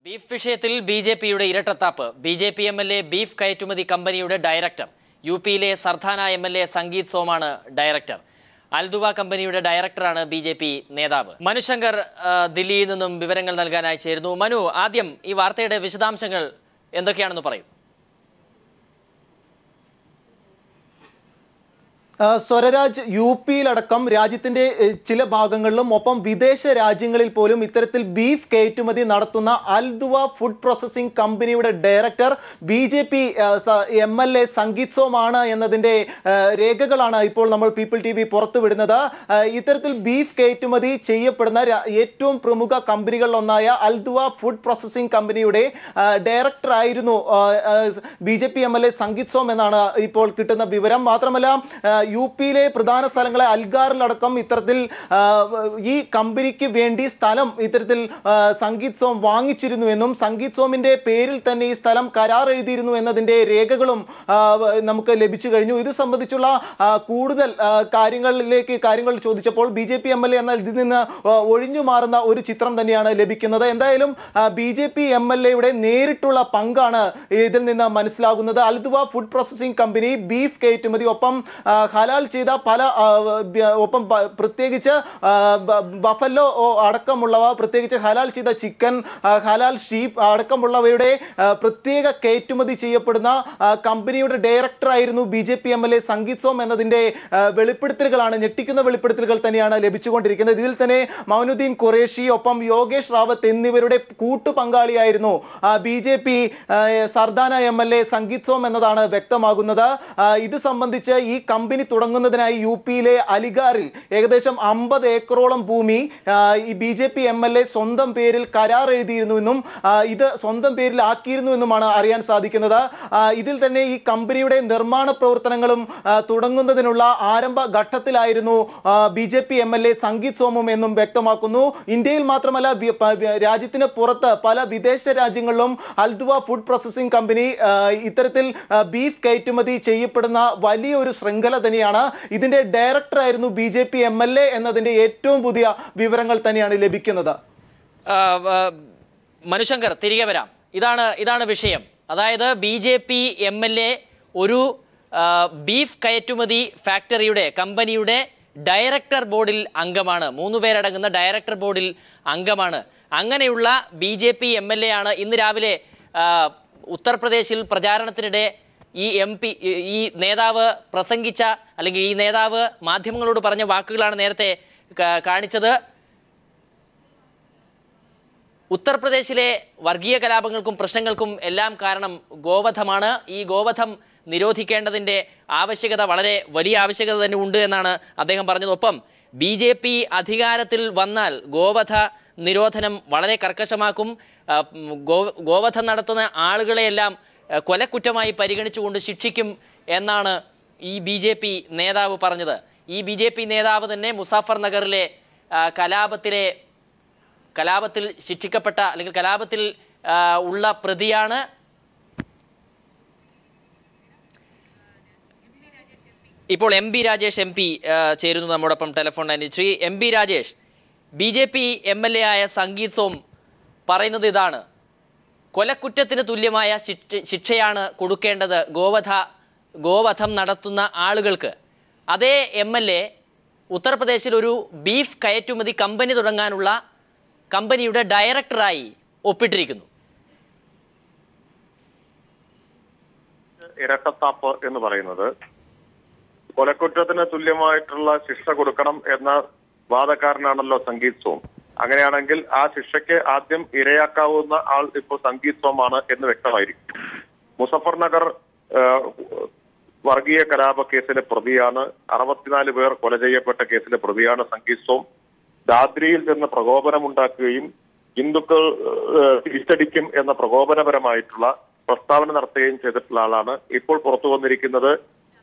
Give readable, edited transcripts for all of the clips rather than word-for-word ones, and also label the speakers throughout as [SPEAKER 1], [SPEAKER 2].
[SPEAKER 1] Beef വിഷയത്തിൽ ബി.ജെ.പിയുടെ ഇരട്ടത്താപ്പ്. BJP MLA beef കയറ്റുമതി കമ്പനിയുടെ ഡയറക്ടർ. യു.പിയിലെ സർദാന എം.എൽ.എ സംഗീത് സോമാണ് ഡയറക്ടർ. അൽദുവ കമ്പനിയുടെ ഡയറക്ടറാണ് ബി.ജെ.പി നേതാവ്. മനുശങ്കർ ദില്ലിയിൽ നിന്നും വിവരങ്ങൾ നൽകാനായി ചേരുന്നു. മനു, ആദ്യം ഈ വാർത്തയുടെ വിശദാംശങ്ങൾ എന്തൊക്കെയാണെന്ന് പറയൂ.
[SPEAKER 2] സ്വരരാജ്, യു.പിയിലടക്കം രാജ്യത്തിൻ്റെ ചില ഭാഗങ്ങളിലും ഒപ്പം വിദേശ രാജ്യങ്ങളിൽ പോലും ഇത്തരത്തിൽ ബീഫ് കയറ്റുമതി നടത്തുന്ന അൽദുവ ഫുഡ് പ്രോസസ്സിംഗ് കമ്പനിയുടെ ഡയറക്ടർ ബി.ജെ.പി എം.എൽ.എ സംഗീത് സോമാണ് എന്നതിൻ്റെ രേഖകളാണ് ഇപ്പോൾ നമ്മൾ പീപ്പിൾ TV പുറത്തുവിടുന്നത്. ഇത്തരത്തിൽ ബീഫ് കയറ്റുമതി ചെയ്യപ്പെടുന്ന ഏറ്റവും പ്രമുഖ കമ്പനികളിലൊന്നായ അൽദുവ ഫുഡ് പ്രോസസ്സിംഗ് കമ്പനിയുടെ ഡയറക്ടറായിരുന്നു ബി.ജെ.പി എം.എൽ.എ സംഗീത് സോം എന്നാണ് ഇപ്പോൾ കിട്ടുന്ന വിവരം. മാത്രമല്ല, യു.പിയിലെ പ്രധാന സ്ഥലങ്ങളെ അൽഗാറിലടക്കം ഇത്തരത്തിൽ ഈ കമ്പനിക്ക് വേണ്ടി സ്ഥലം ഇത്തരത്തിൽ സംഗീത് സോം വാങ്ങിച്ചിരുന്നുവെന്നും സംഗീത് സോമിൻ്റെ പേരിൽ തന്നെ ഈ സ്ഥലം കരാർ എഴുതിയിരുന്നു എന്നതിൻ്റെ രേഖകളും നമുക്ക് ലഭിച്ചു കഴിഞ്ഞു. ഇത് സംബന്ധിച്ചുള്ള കൂടുതൽ കാര്യങ്ങൾ ചോദിച്ചപ്പോൾ ബി.ജെ.പി എം.എൽ.എ എന്ന ഇതിൽ നിന്ന് ഒഴിഞ്ഞു മാറുന്ന ഒരു ചിത്രം തന്നെയാണ് ലഭിക്കുന്നത്. എന്തായാലും ബി.ജെ.പി എം.എൽ.എയുടെ നേരിട്ടുള്ള പങ്കാണ് ഇതിൽ നിന്ന് മനസ്സിലാകുന്നത്. Alduwa food processing company beef കയറ്റുമതി ഒപ്പം ഹലാൽ ചെയ്ത ഒപ്പം പ്രത്യേകിച്ച് ബഫല്ലോ അടക്കമുള്ളവ, പ്രത്യേകിച്ച് ഹലാൽ ചെയ്ത ചിക്കൻ, ഹലാൽ ഷീപ്പ് അടക്കമുള്ളവയുടെ പ്രത്യേക കയറ്റുമതി ചെയ്യപ്പെടുന്ന കമ്പനിയുടെ ഡയറക്ടറായിരുന്നു ബി.ജെ.പി എം.എൽ.എ സംഗീത് സോം എന്നതിൻ്റെ വെളിപ്പെടുത്തലുകളാണ്, ഞെട്ടിക്കുന്ന വെളിപ്പെടുത്തലുകൾ തന്നെയാണ് ലഭിച്ചുകൊണ്ടിരിക്കുന്നത്. ഇതിൽ തന്നെ മൗനുദ്ദീൻ ഖുറേഷി ഒപ്പം യോഗേഷ് റാവത്ത് എന്നിവരുടെ കൂട്ടുപങ്കാളിയായിരുന്നു ബി.ജെ.പി സർദാന എം.എൽ.എ സംഗീത് സോം എന്നതാണ് വ്യക്തമാകുന്നത്. ഇത് സംബന്ധിച്ച് ഈ കമ്പനി തുടങ്ങുന്നതിനായി യു.പിയിലെ അലിഗാറിൽ ഏകദേശം 50 ഏക്കറോളം ഭൂമി ഈ ബി.ജെ.പി എം.എൽ.എ സ്വന്തം പേരിൽ കരാർ എഴുതിയിരുന്നുവെന്നും ഇത് സ്വന്തം പേരിൽ ആക്കിയിരുന്നുവെന്നുമാണ് അറിയാൻ സാധിക്കുന്നത്. ഇതിൽ തന്നെ ഈ കമ്പനിയുടെ നിർമ്മാണ പ്രവർത്തനങ്ങളും തുടങ്ങുന്നതിനുള്ള ആരംഭ ഘട്ടത്തിലായിരുന്നു ബി.ജെ.പി എം.എൽ.എ സംഗീത് സോമും എന്നും വ്യക്തമാക്കുന്നു. ഇന്ത്യയിൽ മാത്രമല്ല, രാജ്യത്തിന് പുറത്ത് പല വിദേശ രാജ്യങ്ങളിലും അൽദുവ ഫുഡ് പ്രോസസ്സിംഗ് കമ്പനി ഇത്തരത്തിൽ ബീഫ് കയറ്റുമതി ചെയ്യപ്പെടുന്ന വലിയൊരു ശൃംഖല തന്നെയാണ്. ഇതിന്റെ ഡയറക്ടറായിരുന്നു ബി.ജെ.പി എം.എൽ.എ എന്നതിന്റെ ഏറ്റവും പുതിയ വിവരങ്ങൾ തന്നെയാണ് ലഭിക്കുന്നത്.
[SPEAKER 1] മനുശങ്കർ, തിരികെ വരാം. ഇതാണ് വിഷയം. അതായത് ബി.ജെ.പി എം.എൽ.എ ഒരു ബീഫ് കയറ്റുമതി കമ്പനിയുടെ ഡയറക്ടർ ബോർഡിൽ അംഗമാണ്. 3 പേരടങ്ങുന്ന ഡയറക്ടർ ബോർഡിൽ അംഗമാണ്. അങ്ങനെയുള്ള ബി.ജെ.പി എം.എൽ.എ ആണ് ഇന്ന് രാവിലെ ഉത്തർപ്രദേശിൽ പ്രചാരണത്തിനിടെ ഈ നേതാവ് പ്രസംഗിച്ച, അല്ലെങ്കിൽ ഈ നേതാവ് മാധ്യമങ്ങളോട് പറഞ്ഞ വാക്കുകളാണ് നേരത്തെ കാണിച്ചത്. ഉത്തർപ്രദേശിലെ വർഗീയ കലാപങ്ങൾക്കും പ്രശ്നങ്ങൾക്കും എല്ലാം കാരണം ഗോവധമാണ്. ഈ ഗോവധം നിരോധിക്കേണ്ടതിൻ്റെ ആവശ്യകത, വളരെ വലിയ ആവശ്യകത തന്നെ ഉണ്ട് എന്നാണ് അദ്ദേഹം പറഞ്ഞതൊപ്പം ബി.ജെ.പി അധികാരത്തിൽ വന്നാൽ ഗോവധ നിരോധനം വളരെ കർക്കശമാക്കും. ഗോവധം നടത്തുന്ന ആളുകളെയെല്ലാം കൊലക്കുറ്റമായി പരിഗണിച്ചുകൊണ്ട് ശിക്ഷിക്കും എന്നാണ് ഈ ബി.ജെ.പി നേതാവ് പറഞ്ഞത്. ഈ ബി.ജെ.പി നേതാവ് തന്നെ മുസാഫർ നഗറിലെ കലാപത്തിൽ ശിക്ഷിക്കപ്പെട്ട, അല്ലെങ്കിൽ കലാപത്തിൽ ഉള്ള പ്രതിയാണ്. ഇപ്പോൾ എം.ബി. രാജേഷ് എം.പി ചേരുന്നു നമ്മോടൊപ്പം ടെലിഫോൺ ലൈനിൽ. ശ്രീ എം.ബി. രാജേഷ്, ബി.ജെ.പി എം.എൽ.എ ആയ സംഗീത് സോം പറയുന്നത് ഇതാണ്: കൊലക്കുറ്റത്തിന് തുല്യമായ ശിക്ഷയാണ് കൊടുക്കേണ്ടത് ഗോവധം നടത്തുന്ന ആളുകൾക്ക്. അതേ എം.എൽ.എ ഉത്തർപ്രദേശിൽ ഒരു ബീഫ് കയറ്റുമതി കമ്പനി തുടങ്ങാനുള്ള കമ്പനിയുടെ ഡയറക്ടറായി ഒപ്പിട്ടിരിക്കുന്നു.
[SPEAKER 3] ഇരട്ടത്താപ്പ് എന്ന് പറയുന്നത് കൊലക്കുറ്റത്തിന് തുല്യമായിട്ടുള്ള ശിക്ഷ കൊടുക്കണം എന്ന വാദക്കാരനാണല്ലോ സംഗീത് സോം. അങ്ങനെയാണെങ്കിൽ ആ ശിക്ഷയ്ക്ക് ആദ്യം ഇരയാക്കാവുന്ന ആൾ ഇപ്പോൾ സംഗീത് സോമാണ് എന്ന് വ്യക്തമായിരിക്കും. മുസഫർ നഗർ വർഗീയ കലാപ കേസിലെ പ്രതിയാണ്. 64 പേർ കൊല ചെയ്യപ്പെട്ട കേസിലെ പ്രതിയാണ് സംഗീത് സോം. ദാദ്രിയിൽ ചെന്ന് പ്രകോപനമുണ്ടാക്കുകയും ഹിന്ദുക്കൾ തിരിച്ചടിക്കും എന്ന പ്രകോപനപരമായിട്ടുള്ള പ്രസ്താവന നടത്തുകയും ചെയ്തിട്ടുള്ള ആളാണ്. ഇപ്പോൾ പുറത്തു വന്നിരിക്കുന്നത്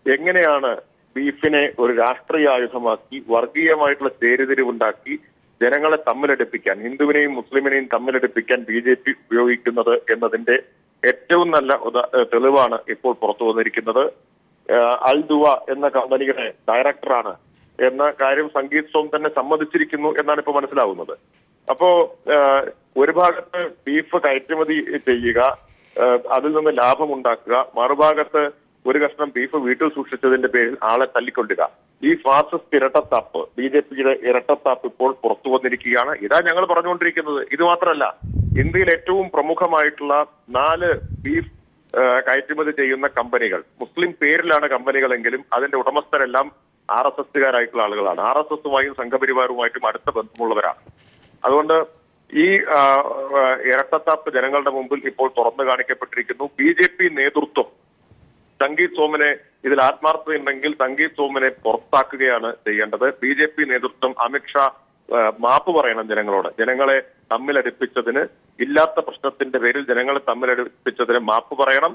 [SPEAKER 3] എങ്ങനെയാണ് ബീഫിനെ ഒരു രാഷ്ട്രീയ ആയുധമാക്കി വർഗീയമായിട്ടുള്ള ചേരിതിരിവുണ്ടാക്കി ജനങ്ങളെ തമ്മിലടുപ്പിക്കാൻ, ഹിന്ദുവിനെയും മുസ്ലിമിനെയും തമ്മിലടുപ്പിക്കാൻ ബി.ജെ.പി ഉപയോഗിക്കുന്നത് എന്നതിന്റെ ഏറ്റവും നല്ല തെളിവാണ് ഇപ്പോൾ പുറത്തു വന്നിരിക്കുന്നത്. അൽദുവ എന്ന കമ്പനിയുടെ ഡയറക്ടറാണ് എന്ന കാര്യം സംഗീത് സോം തന്നെ സമ്മതിച്ചിരിക്കുന്നു എന്നാണ് ഇപ്പോൾ മനസ്സിലാവുന്നത്. അപ്പോ ഒരു ഭാഗത്ത് ബീഫ് കയറ്റുമതി ചെയ്യുക, അതിൽ നിന്ന് ലാഭമുണ്ടാക്കുക, മറുഭാഗത്ത് ഒരു കഷ്ണം ബീഫ് വീട്ടിൽ സൂക്ഷിച്ചതിന്റെ പേരിൽ ആളെ തല്ലിക്കൊള്ളുക. ഈ ഫാസിസ്റ്റ് ഇരട്ടത്താപ്പ്, BJPയുടെ ഇരട്ടത്താപ്പ് ഇപ്പോൾ പുറത്തു വന്നിരിക്കുകയാണ്. ഇതാ ഞങ്ങൾ പറഞ്ഞുകൊണ്ടിരിക്കുന്നത്. ഇത് മാത്രമല്ല, ഇന്ത്യയിൽ ഏറ്റവും പ്രമുഖമായിട്ടുള്ള 4 ബീഫ് കയറ്റുമതി ചെയ്യുന്ന കമ്പനികൾ, മുസ്ലിം പേരിലാണ് കമ്പനികളെങ്കിലും അതിന്റെ ഉടമസ്ഥരെല്ലാം RSSകാരായിട്ടുള്ള ആളുകളാണ്. RSSുമായും സംഘപരിവാറുമായിട്ടും അടുത്ത ബന്ധമുള്ളവരാണ്. അതുകൊണ്ട് ഈ ഇരട്ടത്താപ്പ് ജനങ്ങളുടെ മുമ്പിൽ ഇപ്പോൾ തുറന്നു കാണിക്കപ്പെട്ടിരിക്കുന്നു. BJP നേതൃത്വം സംഗീത് സോമനെ, ഇതിൽ ആത്മാർത്ഥതയുണ്ടെങ്കിൽ സംഗീത് സോമനെ പുറത്താക്കുകയാണ് ചെയ്യേണ്ടത്. BJP നേതൃത്വം അമിത്ഷാ മാപ്പ് പറയണം ജനങ്ങളോട്. ജനങ്ങളെ തമ്മിലടുപ്പിച്ചതിന്, ഇല്ലാത്ത പ്രശ്നത്തിന്റെ പേരിൽ ജനങ്ങളെ തമ്മിലടുപ്പിച്ചതിന് മാപ്പ് പറയണം.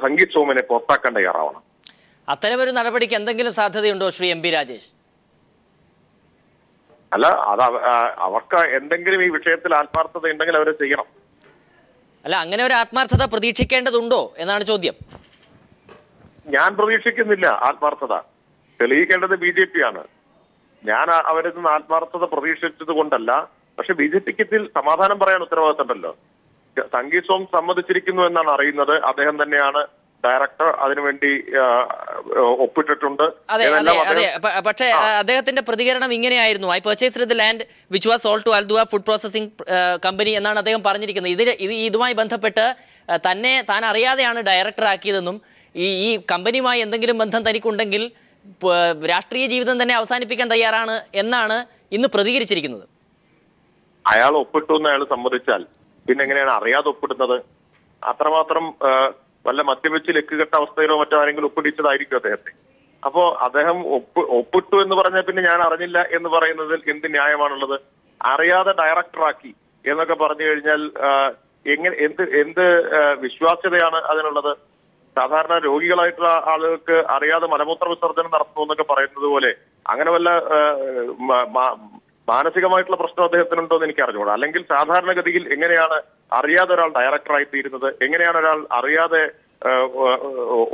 [SPEAKER 3] സംഗീത് സോമനെ പുറത്താക്കാൻ തയ്യാറാവണം.
[SPEAKER 1] അത്തരമൊരു നടപടിക്ക് എന്തെങ്കിലും സാധ്യതയുണ്ടോ ശ്രീ MP രാജേഷ്?
[SPEAKER 3] അല്ല, അത് അവർക്ക് എന്തെങ്കിലും ഈ വിഷയത്തിൽ ആത്മാർത്ഥത ഉണ്ടെങ്കിൽ അവരെ ചെയ്യണം.
[SPEAKER 1] അല്ല, അങ്ങനെ ഒരു ആത്മാർത്ഥത പ്രതീക്ഷിക്കേണ്ടതുണ്ടോ എന്നാണ് ചോദ്യം.
[SPEAKER 3] ഞാൻ പ്രതീക്ഷിക്കുന്നില്ല ആത്മാർത്ഥത. തെളിയിക്കേണ്ടത് BJP ആണ്. ഞാൻ അവരിൽ നിന്ന് ആത്മാർത്ഥത പ്രതീക്ഷിച്ചത് കൊണ്ടല്ല. പക്ഷെ BJPക്ക് ഇതിൽ സമാധാനം പറയാൻ ഉത്തരവാദിത്തമുണ്ടല്ലോ. സംഗീത് സോം സമ്മതിച്ചിരിക്കുന്നു എന്നാണ് അറിയുന്നത്. അദ്ദേഹം തന്നെയാണ് ഡയറക്ടർ, അതിനുവേണ്ടി ഒപ്പിട്ടിട്ടുണ്ട്.
[SPEAKER 1] അതെ അതെ അതെ പക്ഷേ അദ്ദേഹത്തിന്റെ പ്രതികരണം ഇങ്ങനെയായിരുന്നു: I purchased the land which was sold to Aldua food processing company എന്നാണ് അദ്ദേഹം പറഞ്ഞിരിക്കുന്നത്. ഇതുമായി ബന്ധപ്പെട്ട് താൻ അറിയാതെയാണ് ഡയറക്ടർ ആക്കിയതെന്നും ഈ കമ്പനിയുമായി എന്തെങ്കിലും ബന്ധം തനിക്കുണ്ടെങ്കിൽ രാഷ്ട്രീയ ജീവിതം തന്നെ അവസാനിപ്പിക്കാൻ തയ്യാറാണ് എന്നാണ് ഇന്ന് പ്രതികരിച്ചിരിക്കുന്നത്.
[SPEAKER 3] അയാൾ ഒപ്പിട്ടു എന്ന് അയാൾ സമ്മതിച്ചാൽ പിന്നെ എങ്ങനെയാണ് അറിയാതെ ഒപ്പിടുന്നത്? അത്രമാത്രം വല്ല മദ്യവെച്ച് ലക്കുകെട്ട അവസ്ഥയിലോ മറ്റോ ആരെങ്കിലും ഒപ്പിടിച്ചതായിരിക്കും അദ്ദേഹത്തെ. അപ്പോ അദ്ദേഹം ഒപ്പിട്ടു എന്ന് പറഞ്ഞാൽ പിന്നെ ഞാൻ അറിഞ്ഞില്ല എന്ന് പറയുന്നതിൽ എന്ത് ന്യായമാണുള്ളത്? അറിയാതെ ഡയറക്ടറാക്കി എന്നൊക്കെ പറഞ്ഞു കഴിഞ്ഞാൽ എന്ത് വിശ്വാസ്യതയാണ് അതിനുള്ളത്? സാധാരണ രോഗികളായിട്ടുള്ള ആളുകൾക്ക് അറിയാതെ മലമൂത്ര വിസർജനം നടത്തുന്നു എന്നൊക്കെ പറയുന്നത് പോലെ അങ്ങനെ വല്ല മാനസികമായിട്ടുള്ള പ്രശ്നം അദ്ദേഹത്തിനുണ്ടോ എന്ന് എനിക്ക് അറിഞ്ഞുകൂടാ. അല്ലെങ്കിൽ സാധാരണഗതിയിൽ എങ്ങനെയാണ് അറിയാതെ ഒരാൾ ഡയറക്ടറായി തീരുന്നത്? എങ്ങനെയാണ് ഒരാൾ അറിയാതെ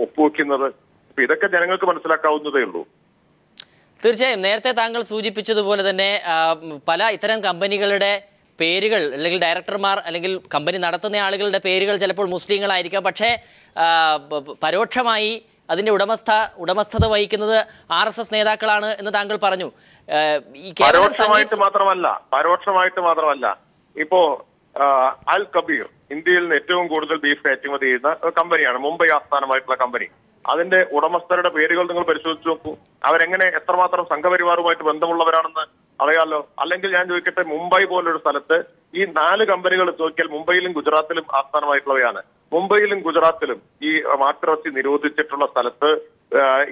[SPEAKER 3] ഒപ്പുവെക്കുന്നത്? അപ്പൊ ഇതൊക്കെ ജനങ്ങൾക്ക് മനസ്സിലാക്കാവുന്നതേ ഉള്ളൂ.
[SPEAKER 1] തീർച്ചയായും നേരത്തെ താങ്കൾ സൂചിപ്പിച്ചതുപോലെ തന്നെ പല ഇത്തരം കമ്പനികളുടെ പേരുകൾ, അല്ലെങ്കിൽ ഡയറക്ടർമാർ, അല്ലെങ്കിൽ കമ്പനി നടത്തുന്ന ആളുകളുടെ പേരുകൾ ചിലപ്പോൾ മുസ്ലിങ്ങളായിരിക്കാം. പക്ഷേ പരോക്ഷമായി അതിന്റെ ഉടമസ്ഥത വഹിക്കുന്നത് RSS നേതാക്കളാണ് എന്ന് താങ്കൾ പറഞ്ഞു.
[SPEAKER 3] പരോക്ഷമായിട്ട് മാത്രമല്ല ഇപ്പോ അൽ കബീർ ഇന്ത്യയിൽ ഏറ്റവും കൂടുതൽ ബീഫ് കയറ്റുമതി ചെയ്യുന്ന കമ്പനിയാണ്, മുംബൈ ആസ്ഥാനമായിട്ടുള്ള കമ്പനി. അതിന്റെ ഉടമസ്ഥരുടെ പേരുകൾ നിങ്ങൾ പരിശോധിച്ച് നോക്കൂ. അവരെങ്ങനെ എത്രമാത്രം സംഘപരിവാറുമായിട്ട് ബന്ധമുള്ളവരാണെന്ന് അറിയാലോ. അല്ലെങ്കിൽ ഞാൻ ചോദിക്കട്ടെ, മുംബൈ പോലൊരു സ്ഥലത്ത് ഈ 4 കമ്പനികൾ നോക്കിയാൽ മുംബൈയിലും ഗുജറാത്തിലും ആസ്ഥാനമായിട്ടുള്ളവയാണ്. മുംബൈയിലും ഗുജറാത്തിലും ഈ മാട്ടിറച്ചി നിരോധിച്ചിട്ടുള്ള സ്ഥലത്ത്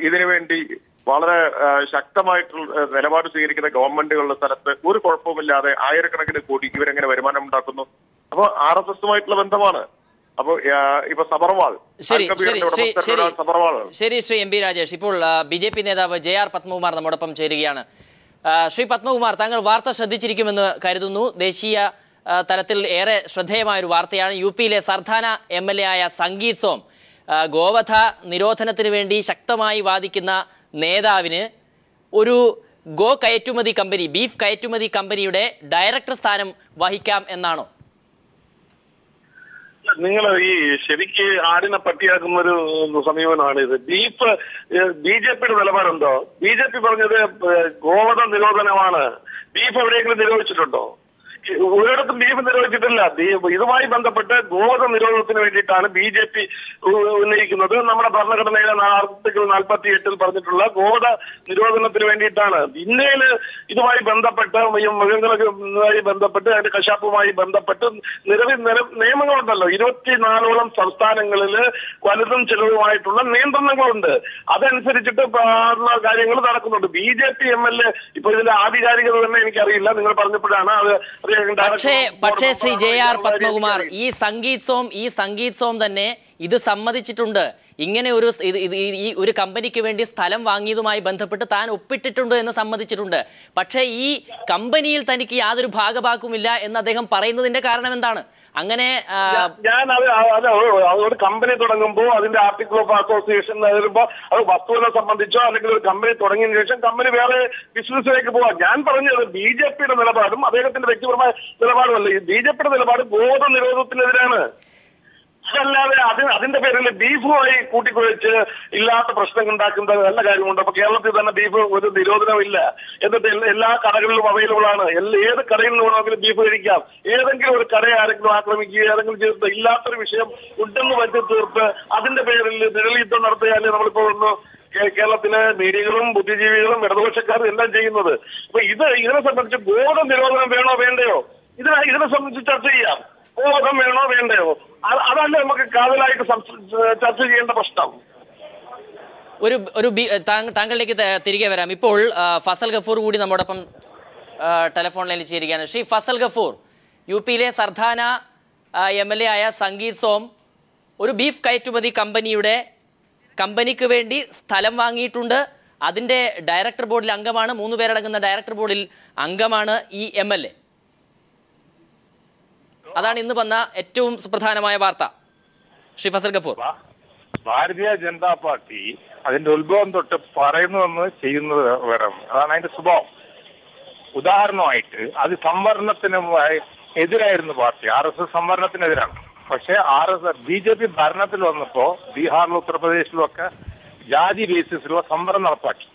[SPEAKER 3] ഇതിനുവേണ്ടി വളരെ ശക്തമായിട്ടുള്ള നിലപാട് സ്വീകരിക്കുന്ന ഗവൺമെന്റുകളുടെ സ്ഥലത്ത് ഒരു കുഴപ്പമില്ലാതെ ആയിരക്കണക്കിന് കോടി ഇവരെങ്ങനെ വരുമാനം ഉണ്ടാക്കുന്നു? അപ്പൊ RSSുമായിട്ടുള്ള ബന്ധമാണ്. അപ്പൊ ഇപ്പൊ സബർവാൾ,
[SPEAKER 1] ശരി ശ്രീ MP രാജേഷ്, ഇപ്പോൾ BJP നേതാവ് JR പത്മകുമാർ നമ്മോടൊപ്പം ചേരുകയാണ്. ശ്രീ പത്മകുമാർ, താങ്കൾ വാർത്ത ശ്രദ്ധിച്ചിരിക്കുമെന്ന് കരുതുന്നു. ദേശീയ തലത്തിൽ ഏറെ ശ്രദ്ധേയമായൊരു വാർത്തയാണ്. UPയിലെ സർദാന MLA ആയ സംഗീത് സോം, ഗോവധ നിരോധനത്തിന് വേണ്ടി ശക്തമായി വാദിക്കുന്ന നേതാവിന് ഒരു കയറ്റുമതി കമ്പനി, ബീഫ് കയറ്റുമതി കമ്പനിയുടെ ഡയറക്ടർ സ്ഥാനം വഹിക്കാം എന്നാണോ?
[SPEAKER 4] നിങ്ങൾ ഈ ശരിക്ക് ആടിനെ പട്ടിയാക്കുന്ന ഒരു സമീപനമാണ് ഇത്. BJPയുടെ നിലപാടെന്തോ? BJP പറഞ്ഞത് ഗോവധ നിരോധനമാണ്. ബീഫ് എവിടെയെങ്കിലും നിരോധിച്ചിട്ടുണ്ടോ? ഒരിടത്തും ബീഫ് നിരോധിച്ചിട്ടില്ല. ഇതുമായി ബന്ധപ്പെട്ട് ഗോവധ നിരോധനത്തിന് വേണ്ടിയിട്ടാണ് BJP ഉന്നയിക്കുന്നത്. നമ്മുടെ ഭരണഘടനയിലെ ആർട്ടിക്കിൾ 48 പറഞ്ഞിട്ടുള്ള ഗോവധ നിരോധനത്തിന് വേണ്ടിയിട്ടാണ്. ഇന്ത്യയിൽ ഇതുമായി ബന്ധപ്പെട്ട് മൃഗങ്ങളുമായി ബന്ധപ്പെട്ട് അതിന്റെ കശാപ്പുമായി ബന്ധപ്പെട്ട് നിരവധി നിയമങ്ങളുണ്ടല്ലോ. 24ഓളം സംസ്ഥാനങ്ങളിൽ വലുതും ചെലവുമായിട്ടുള്ള നിയന്ത്രണങ്ങളുണ്ട്. അതനുസരിച്ചിട്ട് കാര്യങ്ങൾ നടക്കുന്നുണ്ട്. BJP MLA ഇപ്പൊ ഇതിന്റെ ആധികാരികത തന്നെ എനിക്കറിയില്ല. നിങ്ങൾ പറഞ്ഞപ്പോഴാണ് അത്.
[SPEAKER 1] പക്ഷേ ശ്രീ JR പത്മകുമാർ, ഈ സംഗീത് സോം തന്നെ ഇത് സമ്മതിച്ചിട്ടുണ്ട്. ഇങ്ങനെ ഈ ഒരു കമ്പനിക്ക് വേണ്ടി സ്ഥലം വാങ്ങിയതുമായി ബന്ധപ്പെട്ട് താൻ ഒപ്പിട്ടിട്ടുണ്ട് എന്ന് സമ്മതിച്ചിട്ടുണ്ട്. പക്ഷേ ഈ കമ്പനിയിൽ തനിക്ക് യാതൊരു ഭാഗഭാക്കുമില്ല എന്ന് അദ്ദേഹം പറയുന്നതിന്റെ കാരണം എന്താണ്? അങ്ങനെ
[SPEAKER 4] ഞാൻ ഒരു കമ്പനി തുടങ്ങുമ്പോൾ അതിന്റെ ആർട്ടിക്കിൾ ഓഫ് അസോസിയേഷൻ വരുമ്പോൾ അത് വസ്തുവിനെ സംബന്ധിച്ചോ അല്ലെങ്കിൽ ഒരു കമ്പനി തുടങ്ങിയതിനു ശേഷം കമ്പനി വേറെ ബിസിനസ്സിലേക്ക് പോവാം. ഞാൻ പറഞ്ഞത് ബിജെപിയുടെ നിലപാടും അദ്ദേഹത്തിന്റെ വ്യക്തിപരമായ നിലപാടുമല്ല. ഈ ബിജെപിയുടെ നിലപാട് ഗോവധ നിരോധനത്തിനെതിരാണ്. അതല്ലാതെ അതിന്റെ പേരിൽ ബീഫുമായി കൂട്ടിക്കുഴച്ച് ഇല്ലാത്ത പ്രശ്നങ്ങൾ ഉണ്ടാക്കുന്നത് നല്ല കാര്യമുണ്ട്. അപ്പൊ കേരളത്തിൽ തന്നെ ബീഫ് ഒരു നിരോധനമില്ല, എന്നിട്ട് എല്ലാ കടകളിലും അവൈലബിൾ ആണ്. ഏത് കടയിൽ നിന്ന് വേണമെങ്കിലും ബീഫ് കഴിക്കാം. ഏതെങ്കിലും ഒരു കടയെ ആരെങ്കിലും ആക്രമിക്കുക ഏതെങ്കിലും ചെയ്തിട്ട് ഇല്ലാത്തൊരു വിഷയം ഉണ്ടെന്ന് വരുത്തി തീർത്ത് അതിന്റെ പേരിൽ നിഴൽയുദ്ധം നടത്തിയാലേ നമ്മളിപ്പോ ഒന്ന് കേരളത്തിലെ മീഡിയകളും ബുദ്ധിജീവികളും ഇടതുപക്ഷക്കാരും എല്ലാം ചെയ്യുന്നത്. അപ്പൊ ഇതിനെ സംബന്ധിച്ച് ഗോവധ നിരോധനം വേണോ വേണ്ടയോ ഇതിനെ സംബന്ധിച്ച് ചർച്ച ചെയ്യാം. ഗോവധം വേണോ വേണ്ടയോ അതല്ല നമുക്ക് കാതലായിട്ട് ചർച്ച ചെയ്യേണ്ട പ്രശ്നം.
[SPEAKER 1] താങ്കളിലേക്ക് തിരികെ വരാം. ഇപ്പോൾ ഫസൽ ഗഫൂർ കൂടി നമ്മോടൊപ്പം ടെലിഫോൺ ലൈനിൽ ചേരുകയാണ്. ശ്രീ ഫസൽ ഗഫൂർ, യുപിയിലെ സർദാന MLA ആയ സംഗീത് സോം ഒരു ബീഫ് കയറ്റുമതി കമ്പനിക്ക് വേണ്ടി സ്ഥലം വാങ്ങിയിട്ടുണ്ട്. അതിൻ്റെ ഡയറക്ടർ ബോർഡിൽ അംഗമാണ്. 3 പേരടങ്ങുന്ന ഡയറക്ടർ ബോർഡിൽ അംഗമാണ് ഈ MLA. അതാണ് ഇന്ന് വന്ന ഏറ്റവും സുപ്രധാനമായ വാർത്ത. ശ്രീ ഫസൽ ഗഫൂർ,
[SPEAKER 5] ഭാരതീയ ജനതാ പാർട്ടി അതിന്റെ ഉത്ഭവം തൊട്ട് പറയുന്നതെന്ന് ചെയ്യുന്നത് വേറെ, അതാണ് അതിന്റെ സ്വഭാവം. ഉദാഹരണമായിട്ട് അത് സംവരണത്തിന് എതിരായിരുന്നു പാർട്ടി. RSS സംവരണത്തിനെതിരാണ്. പക്ഷെ BJP ഭരണത്തിൽ വന്നപ്പോ ബീഹാറിലും ഉത്തർപ്രദേശിലും ഒക്കെ ജാതി ബേസിസിലുള്ള സംവരണം നടപ്പാക്കി.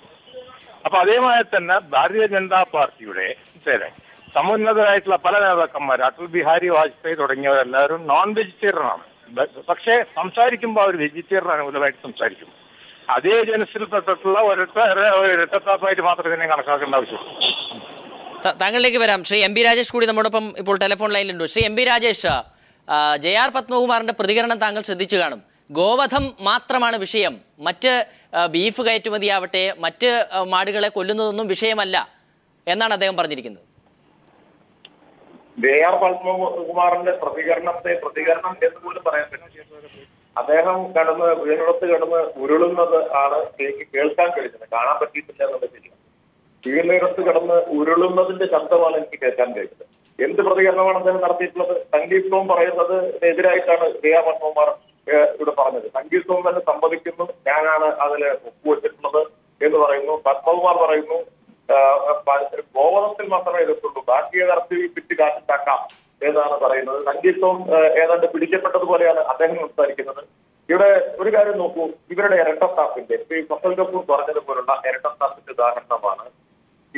[SPEAKER 5] അപ്പൊ അതേമാതിരി തന്നെ ഭാരതീയ ജനതാ പാർട്ടിയുടെ സമുന്നതരായിട്ടുള്ള പല നേതാക്കന്മാർ, അടൽ ബിഹാരി വാജ്പേയി തുടങ്ങിയവരെല്ലാവരും നോൺ വെജിറ്റേറിയൻ ആണ്. പക്ഷേ സംസാരിക്കുമ്പോൾ അവർ വെജിറ്റേറിയൻ അനുകൂലമായിട്ട് സംസാരിക്കും. അതേ ജനസിൽപ്പെട്ടിട്ടുള്ള ഒരിട്ടത്താപ്പായിട്ട് മാത്രമേ ഇതിനെ കണക്കാക്കേണ്ട ആവശ്യമുള്ളൂ.
[SPEAKER 1] താങ്കളിലേക്ക് വരാം. ശ്രീ MB രാജേഷ് കൂടി നമ്മോടൊപ്പം ഇപ്പോൾ ടെലിഫോൺ ലൈനിലുണ്ട്. ശ്രീ MB രാജേഷ്, JR പത്മകുമാറിന്റെ പ്രതികരണം താങ്കൾ ശ്രദ്ധിച്ചു കാണും. ഗോവധം മാത്രമാണ് വിഷയം, മറ്റ് ബീഫ് കയറ്റുമതിയാവട്ടെ മറ്റ് മാടുകളെ കൊല്ലുന്നതൊന്നും വിഷയമല്ല എന്നാണ് അദ്ദേഹം പറഞ്ഞിരിക്കുന്നത്.
[SPEAKER 3] JR പത്മകുമാറിന്റെ പ്രതികരണം എന്ന് പോലും പറയാൻ പറ്റില്ല. അദ്ദേഹം വീടിനടുത്ത് കിടന്ന് ഉരുളുന്നത് ആണ് എനിക്ക് കേൾക്കാൻ കഴിയുന്നത്, കാണാൻ പറ്റിയിട്ടില്ല എന്നുള്ളതില്ല. വീടിനടുത്ത് കിടന്ന് ഉരുളുന്നതിന്റെ ശബ്ദമാണ് എനിക്ക് കേൾക്കാൻ കഴിയുന്നത്. എന്ത് പ്രതികരണമാണ് അദ്ദേഹം നടത്തിയിട്ടുള്ളത്? സംഗീത് സോം പറയുന്നത് എതിരായിട്ടാണ് JR പത്മകുമാർ ഇവിടെ പറഞ്ഞത്. സംഗീത് സോം തന്നെ സമ്മതിക്കുന്നു, ഞാനാണ് അതിൽ ഒപ്പുവെച്ചിട്ടുള്ളത് എന്ന് പറയുന്നു. പത്മകുമാർ പറയുന്നു ഗോവധത്തിൽ മാത്രമേ എതിർത്തുള്ളൂ, ബാക്കിയെ നടത്തി പിറ്റ് കാറ്റിട്ടാക്കാം എന്നാണ് പറയുന്നത്. സംഗീത് സോം ഏതാണ്ട് പിടിക്കപ്പെട്ടതുപോലെയാണ് അദ്ദേഹം സംസാരിക്കുന്നത്. ഇവിടെ ഒരു കാര്യം നോക്കൂ, ഇവരുടെ ഇരട്ടത്താപ്പിന്റെ ഫസൽ ഗഫൂർ പറഞ്ഞതുപോലുള്ള ഇരട്ടത്താപ്പിന്റെ ഉദാഹരണമാണ്.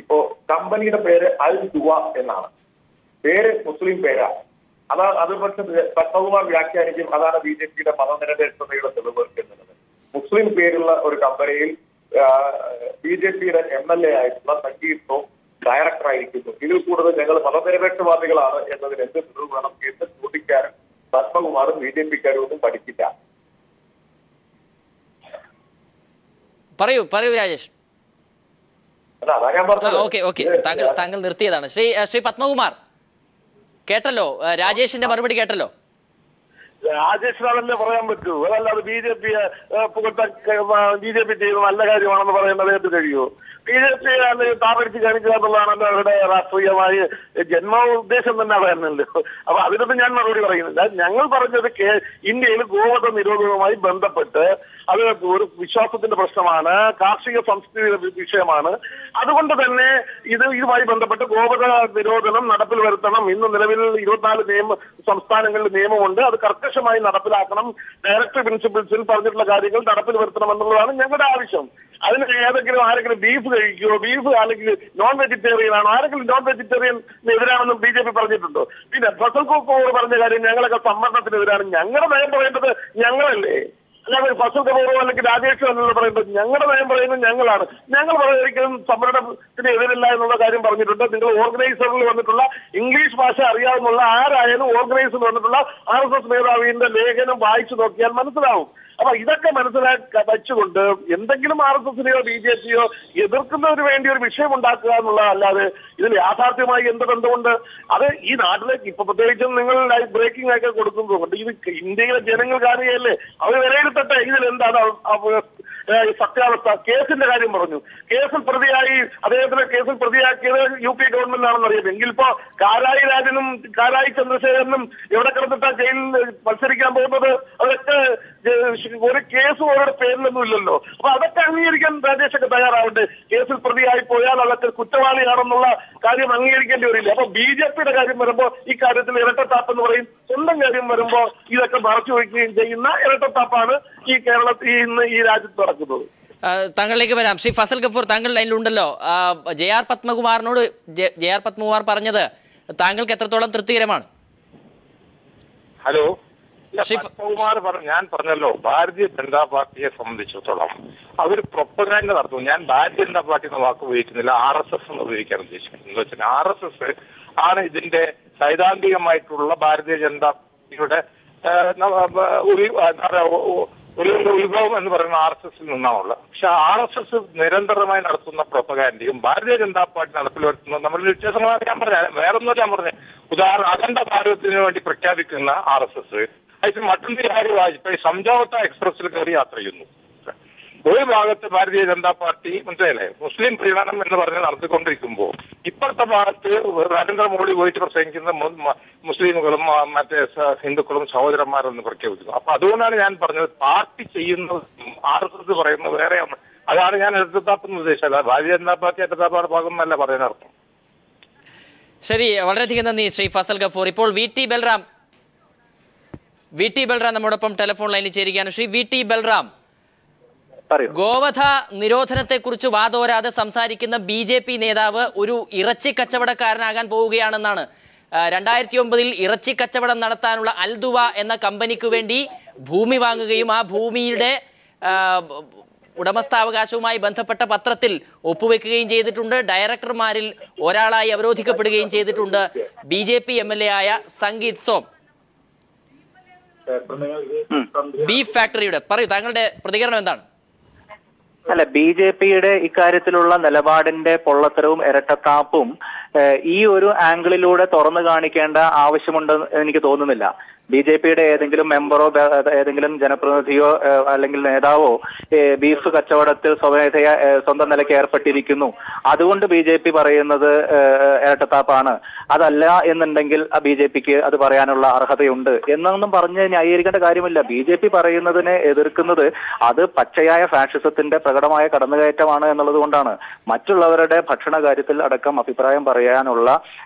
[SPEAKER 3] ഇപ്പോ കമ്പനിയുടെ പേര് അൽ ദുവ എന്നാണ്, പേര് മുസ്ലിം പേരാണ്. അത് പക്ഷെ പത്മകുമാർ വ്യാഖ്യാനിക്കും അതാണ് BJPയുടെ മതനിരപേക്ഷതയുടെ തെളിവ് എന്നുള്ളത്. മുസ്ലിം പേരുള്ള ഒരു കമ്പനിയിൽ BJPയുടെ MLA ആയിട്ടുള്ള സംഗീത് സോം ഡയറക്ടർ ആയിരിക്കുന്നു. ഇതിൽ കൂടുതൽ ഞങ്ങൾ മതനിരപേക്ഷവാദികളാണ് എന്നതിന് എന്ത് തെളിവ് വേണം എന്ന് ചോദിക്കാനും പത്മകുമാറും BJPക്കാരും ഒന്നും പഠിക്കില്ല.
[SPEAKER 1] പറയൂ രാജേഷ്.
[SPEAKER 3] അതാ ഞാൻ പറഞ്ഞത്.
[SPEAKER 1] താങ്കൾ നിർത്തിയതാണ്. ശ്രീ പത്മകുമാർ, കേട്ടല്ലോ, രാജേഷിന്റെ മറുപടി കേട്ടല്ലോ.
[SPEAKER 4] രാജേഷിനാണല്ലേ പറയാൻ പറ്റൂ, അതല്ലാതെ BJP ചെയ്യുന്ന നല്ല കാര്യമാണെന്ന് പറയുന്നത് ഏത് കഴിയുമോ? BJP താപടിച്ച് കാണിക്കുക എന്നുള്ളതാണല്ലോ അവരുടെ രാഷ്ട്രീയമായ ജന്മോദ്ദേശം തന്നെ അതായിരുന്നല്ലോ. അപ്പൊ അതിനൊന്നും ഞാൻ മറുപടി പറയുന്നില്ല. ഞങ്ങൾ പറഞ്ഞത് ഇന്ത്യയിൽ ഗോവധ നിരോധനവുമായി ബന്ധപ്പെട്ട് അത് ഒരു വിശ്വാസത്തിന്റെ പ്രശ്നമാണ്, കാർഷിക സംസ്കൃതിയുടെ വിഷയമാണ്. അതുകൊണ്ട് തന്നെ ഇതുമായി ബന്ധപ്പെട്ട് ഗോവധ നിരോധനം നടപ്പിൽ വരുത്തണം. ഇന്ന് നിലവിൽ 24 സംസ്ഥാനങ്ങളിൽ നിയമമുണ്ട്, അത് കർക്കശമായി നടപ്പിലാക്കണം. ഡയറക്ടർ പ്രിൻസിപ്പിൾസിൽ പറഞ്ഞിട്ടുള്ള കാര്യങ്ങൾ നടപ്പിൽ വരുത്തണം എന്നുള്ളതാണ് ഞങ്ങളുടെ ആവശ്യം. അതിന് ആരെങ്കിലും ബീഫ് കഴിക്കുമോ, ബീഫ് അല്ലെങ്കിൽ നോൺ വെജിറ്റേറിയൻ ആണോ, ആരെങ്കിലും നോൺ വെജിറ്റേറിയൻ എതിരാണെന്നും BJP പറഞ്ഞിട്ടുണ്ടോ? പിന്നെ ഫസൽ ഗഫൂർ പറഞ്ഞ കാര്യം ഞങ്ങളൊക്കെ സംവരണത്തിനെതിരാണ്. ഞങ്ങളുടെ നയം പറയേണ്ടത് ഞങ്ങളല്ലേ, അല്ലാതെ ഫസൽ ഗഫൂറോ അല്ലെങ്കിൽ രാജേഷോ എന്നുള്ള പറയുന്നത്. ഞങ്ങളുടെ നയം പറയുന്നത് ഞങ്ങളാണ്. ഞങ്ങൾ ഒരിക്കലും സംവരണത്തിന് എതിരല്ല എന്നുള്ള കാര്യം പറഞ്ഞിട്ടുണ്ട്. നിങ്ങൾ ഓർഗനൈസറിൽ വന്നിട്ടുള്ള ഇംഗ്ലീഷ് ഭാഷ അറിയാവുന്ന ആരായാലും ഓർഗനൈസറിൽ വന്നിട്ടുള്ള RSS മേധാവിന്റെ ലേഖനം വായിച്ചു നോക്കിയാൽ മനസ്സിലാവും. അപ്പൊ ഇതൊക്കെ മനസ്സിലാക്കി വെച്ചുകൊണ്ട് എന്തെങ്കിലും RSSനെയോ BJPയോ എതിർക്കുന്നതിന് വേണ്ടി ഒരു വിഷയം ഉണ്ടാക്കുക എന്നുള്ളതല്ലാതെ ഇതിൽ യാഥാർത്ഥ്യമായി എന്ത് ബന്ധമുണ്ട്? അത് ഈ നാട്ടിലേക്ക് ഇപ്പൊ പ്രത്യേകിച്ചും നിങ്ങൾ ബ്രേക്കിംഗ് ഒക്കെ കൊടുക്കുന്നുണ്ട്. ഇത് ഇന്ത്യയിലെ ജനങ്ങൾ കാണുകയല്ലേ, അവർ വിലയിരുത്തട്ടെ ഇതിൽ എന്താണ് സത്യാവസ്ഥ. കേസിന്റെ കാര്യം പറഞ്ഞു. കേസിൽ പ്രതിയായി അദ്ദേഹത്തിനെ കേസിൽ പ്രതിയാക്കിയത് UP ഗവൺമെന്റ് ആണെന്ന് അറിയാം. എങ്കിൽ ഇപ്പോ കാരായി രാജനും കാരായി ചന്ദ്രശേഖരനും എവിടെ കിടന്നിട്ടാ ജയിലിൽ മത്സരിക്കാൻ പോകുന്നത്? അതൊക്കെ ഒരു കേസും അവരുടെ പേരിലൊന്നും ഇല്ലല്ലോ. അപ്പൊ അതൊക്കെ അംഗീകരിക്കാൻ രാജേഷൊക്കെ തയ്യാറാവട്ടെ. കേസിൽ പ്രതിയായി പോയാൽ അതൊക്കെ കുറ്റവാളിയാണെന്നുള്ള കാര്യം അംഗീകരിക്കേണ്ടി വരില്ല. അപ്പൊ BJPയുടെ കാര്യം വരുമ്പോ ഈ കാര്യത്തിൽ ഇരട്ടത്താപ്പ് എന്ന് പറയും. സ്വന്തം കാര്യം വരുമ്പോ ഇതൊക്കെ മറച്ചു വയ്ക്കുകയും ചെയ്യുന്ന ഇരട്ടത്താപ്പാണ് ഈ കേരളത്തിൽ ഇന്ന് ഈ രാജ്യത്ത് നടക്കുന്നത്.
[SPEAKER 1] താങ്കളിലേക്ക് വരാം. ശ്രീ ഫസൽ ഗഫൂർ, താങ്കൾ ലൈനിലുണ്ടല്ലോ. JR പത്മകുമാറിനോട് JR പത്മകുമാർ പറഞ്ഞത് താങ്കൾക്ക് എത്രത്തോളം തൃപ്തികരമാണ്?
[SPEAKER 5] ഹലോ, പത്മകുമാർ ഞാൻ പറഞ്ഞല്ലോ, ഭാരതീയ ജനതാ പാർട്ടിയെ സംബന്ധിച്ചിടത്തോളം അവർ പ്രൊപ്പഗാൻഡ നടത്തും. ഞാൻ ഭാരതീയ ജനതാ പാർട്ടി എന്ന വാക്ക് ഉപയോഗിക്കുന്നില്ല, RSS എന്ന് ഉപയോഗിക്കാൻ ഉദ്ദേശിക്കുന്നത്. എന്ന് വെച്ചാൽ RSS ആണ് ഇതിന്റെ സൈദ്ധാന്തികമായിട്ടുള്ള ഭാരതീയ ജനതാ പാർട്ടിയുടെ ഒരു ഉത്ഭവം എന്ന് പറയുന്ന RSSൽ നിന്നാണുള്ളത്. പക്ഷെ RSS നിരന്തരമായി നടത്തുന്ന പ്രൊപ്പഗാൻഡയും ഭാരതീയ ജനതാ പാർട്ടി നടപ്പിൽ വരുത്തുന്ന തമ്മിലുള്ള വ്യത്യാസങ്ങളാണ് ഞാൻ പറഞ്ഞത്. വേറൊന്നും ഞാൻ പറഞ്ഞത്. ഉദാഹരണം, അഖണ്ഡ ഭാരതത്തിന് വേണ്ടി പ്രഖ്യാപിക്കുന്ന RSS അതിന് അടൽ ബിഹാരി വാജ്പേയി സംജോത എക്സ്പ്രസിൽ കയറി യാത്ര ചെയ്യുന്നു. ഒരു ഭാഗത്ത് ഭാരതീയ ജനതാ പാർട്ടി മനസ്സിലായില്ലേ മുസ്ലിം പ്രീണനം എന്ന് പറഞ്ഞ് നടത്തിക്കൊണ്ടിരിക്കുമ്പോൾ ഇപ്പോഴത്തെ ഭാഗത്ത് നരേന്ദ്രമോദി പോയിട്ട് പ്രസംഗിക്കുന്ന മുസ്ലിമുകളും മറ്റേ ഹിന്ദുക്കളും സഹോദരന്മാരെന്ന് പ്രഖ്യാപിക്കുന്നു. അപ്പൊ അതുകൊണ്ടാണ് ഞാൻ പറഞ്ഞത് പാർട്ടി ചെയ്യുന്നത് RSS പറയുന്നത് വേറെയാണ്. അതാണ് ഞാൻ ഇരട്ടത്താപ്പെന്ന് ഉദ്ദേശിച്ചത്. ഭാരതീയ ജനതാ പാർട്ടി ഇരട്ടത്താപ്പാട് ഭാഗം എന്നല്ല പറയുന്നർത്ഥം.
[SPEAKER 1] ശരി, വളരെയധികം നന്ദി ശ്രീ ഫസൽ ഗഫൂർ. ഇപ്പോൾ VT ബൽറാം നമ്മോടൊപ്പം ടെലിഫോൺ ലൈനിൽ ചേരുകയാണ്. ശ്രീ VT ബൽറാം, ഗോവധ നിരോധനത്തെക്കുറിച്ച് വാതോരാതെ സംസാരിക്കുന്ന BJP നേതാവ് ഒരു ഇറച്ചി കച്ചവടക്കാരനാകാൻ പോവുകയാണെന്നാണ്. 2009 ഇറച്ചി കച്ചവടം നടത്താനുള്ള അൽദുവ എന്ന കമ്പനിക്ക് വേണ്ടി ഭൂമി വാങ്ങുകയും ആ ഭൂമിയുടെ ഉടമസ്ഥാവകാശവുമായി ബന്ധപ്പെട്ട പത്രത്തിൽ ഒപ്പുവെക്കുകയും ചെയ്തിട്ടുണ്ട്. ഡയറക്ടർമാരിൽ ഒരാളായി അവരോധിക്കപ്പെടുകയും ചെയ്തിട്ടുണ്ട് BJP MLA ആയ സംഗീത് സോം. ബീഫ് ഫാക്ടറിയുടെ പറയൂ, താങ്കളുടെ പ്രതികരണം എന്താണ്?
[SPEAKER 6] അല്ല, BJPയുടെ ഇക്കാര്യത്തിലുള്ള നിലപാടിന്റെ പൊള്ളത്തരവും ഇരട്ടത്താപ്പും ഈ ഒരു ആംഗിളിലൂടെ തുറന്നു കാണിക്കേണ്ട ആവശ്യമുണ്ടെന്ന് എനിക്ക് തോന്നുന്നില്ല. BJPയുടെ ഏതെങ്കിലും മെമ്പറോ ഏതെങ്കിലും ജനപ്രതിനിധിയോ അല്ലെങ്കിൽ നേതാവോ ബീഫ് കച്ചവടത്തിൽ സ്വമേധയാ സ്വന്തം നിലയ്ക്ക് ഏർപ്പെട്ടിരിക്കുന്നു, അതുകൊണ്ട് BJP പറയുന്നത് ഇരട്ടത്താപ്പാണ്, അതല്ല എന്നുണ്ടെങ്കിൽ BJPക്ക് അത് പറയാനുള്ള അർഹതയുണ്ട് എന്നൊന്നും പറഞ്ഞ് ന്യായീകരിക്കേണ്ട കാര്യമില്ല. BJP പറയുന്നതിനെ എതിർക്കുന്നത് അത് പച്ചയായ ഫാഷിസത്തിന്റെ പ്രകടമായ കടന്നുകയറ്റമാണ് എന്നുള്ളത് കൊണ്ടാണ്. മറ്റുള്ളവരുടെ ഭക്ഷണ കാര്യത്തിൽ അടക്കം അഭിപ്രായം പറയാനുള്ള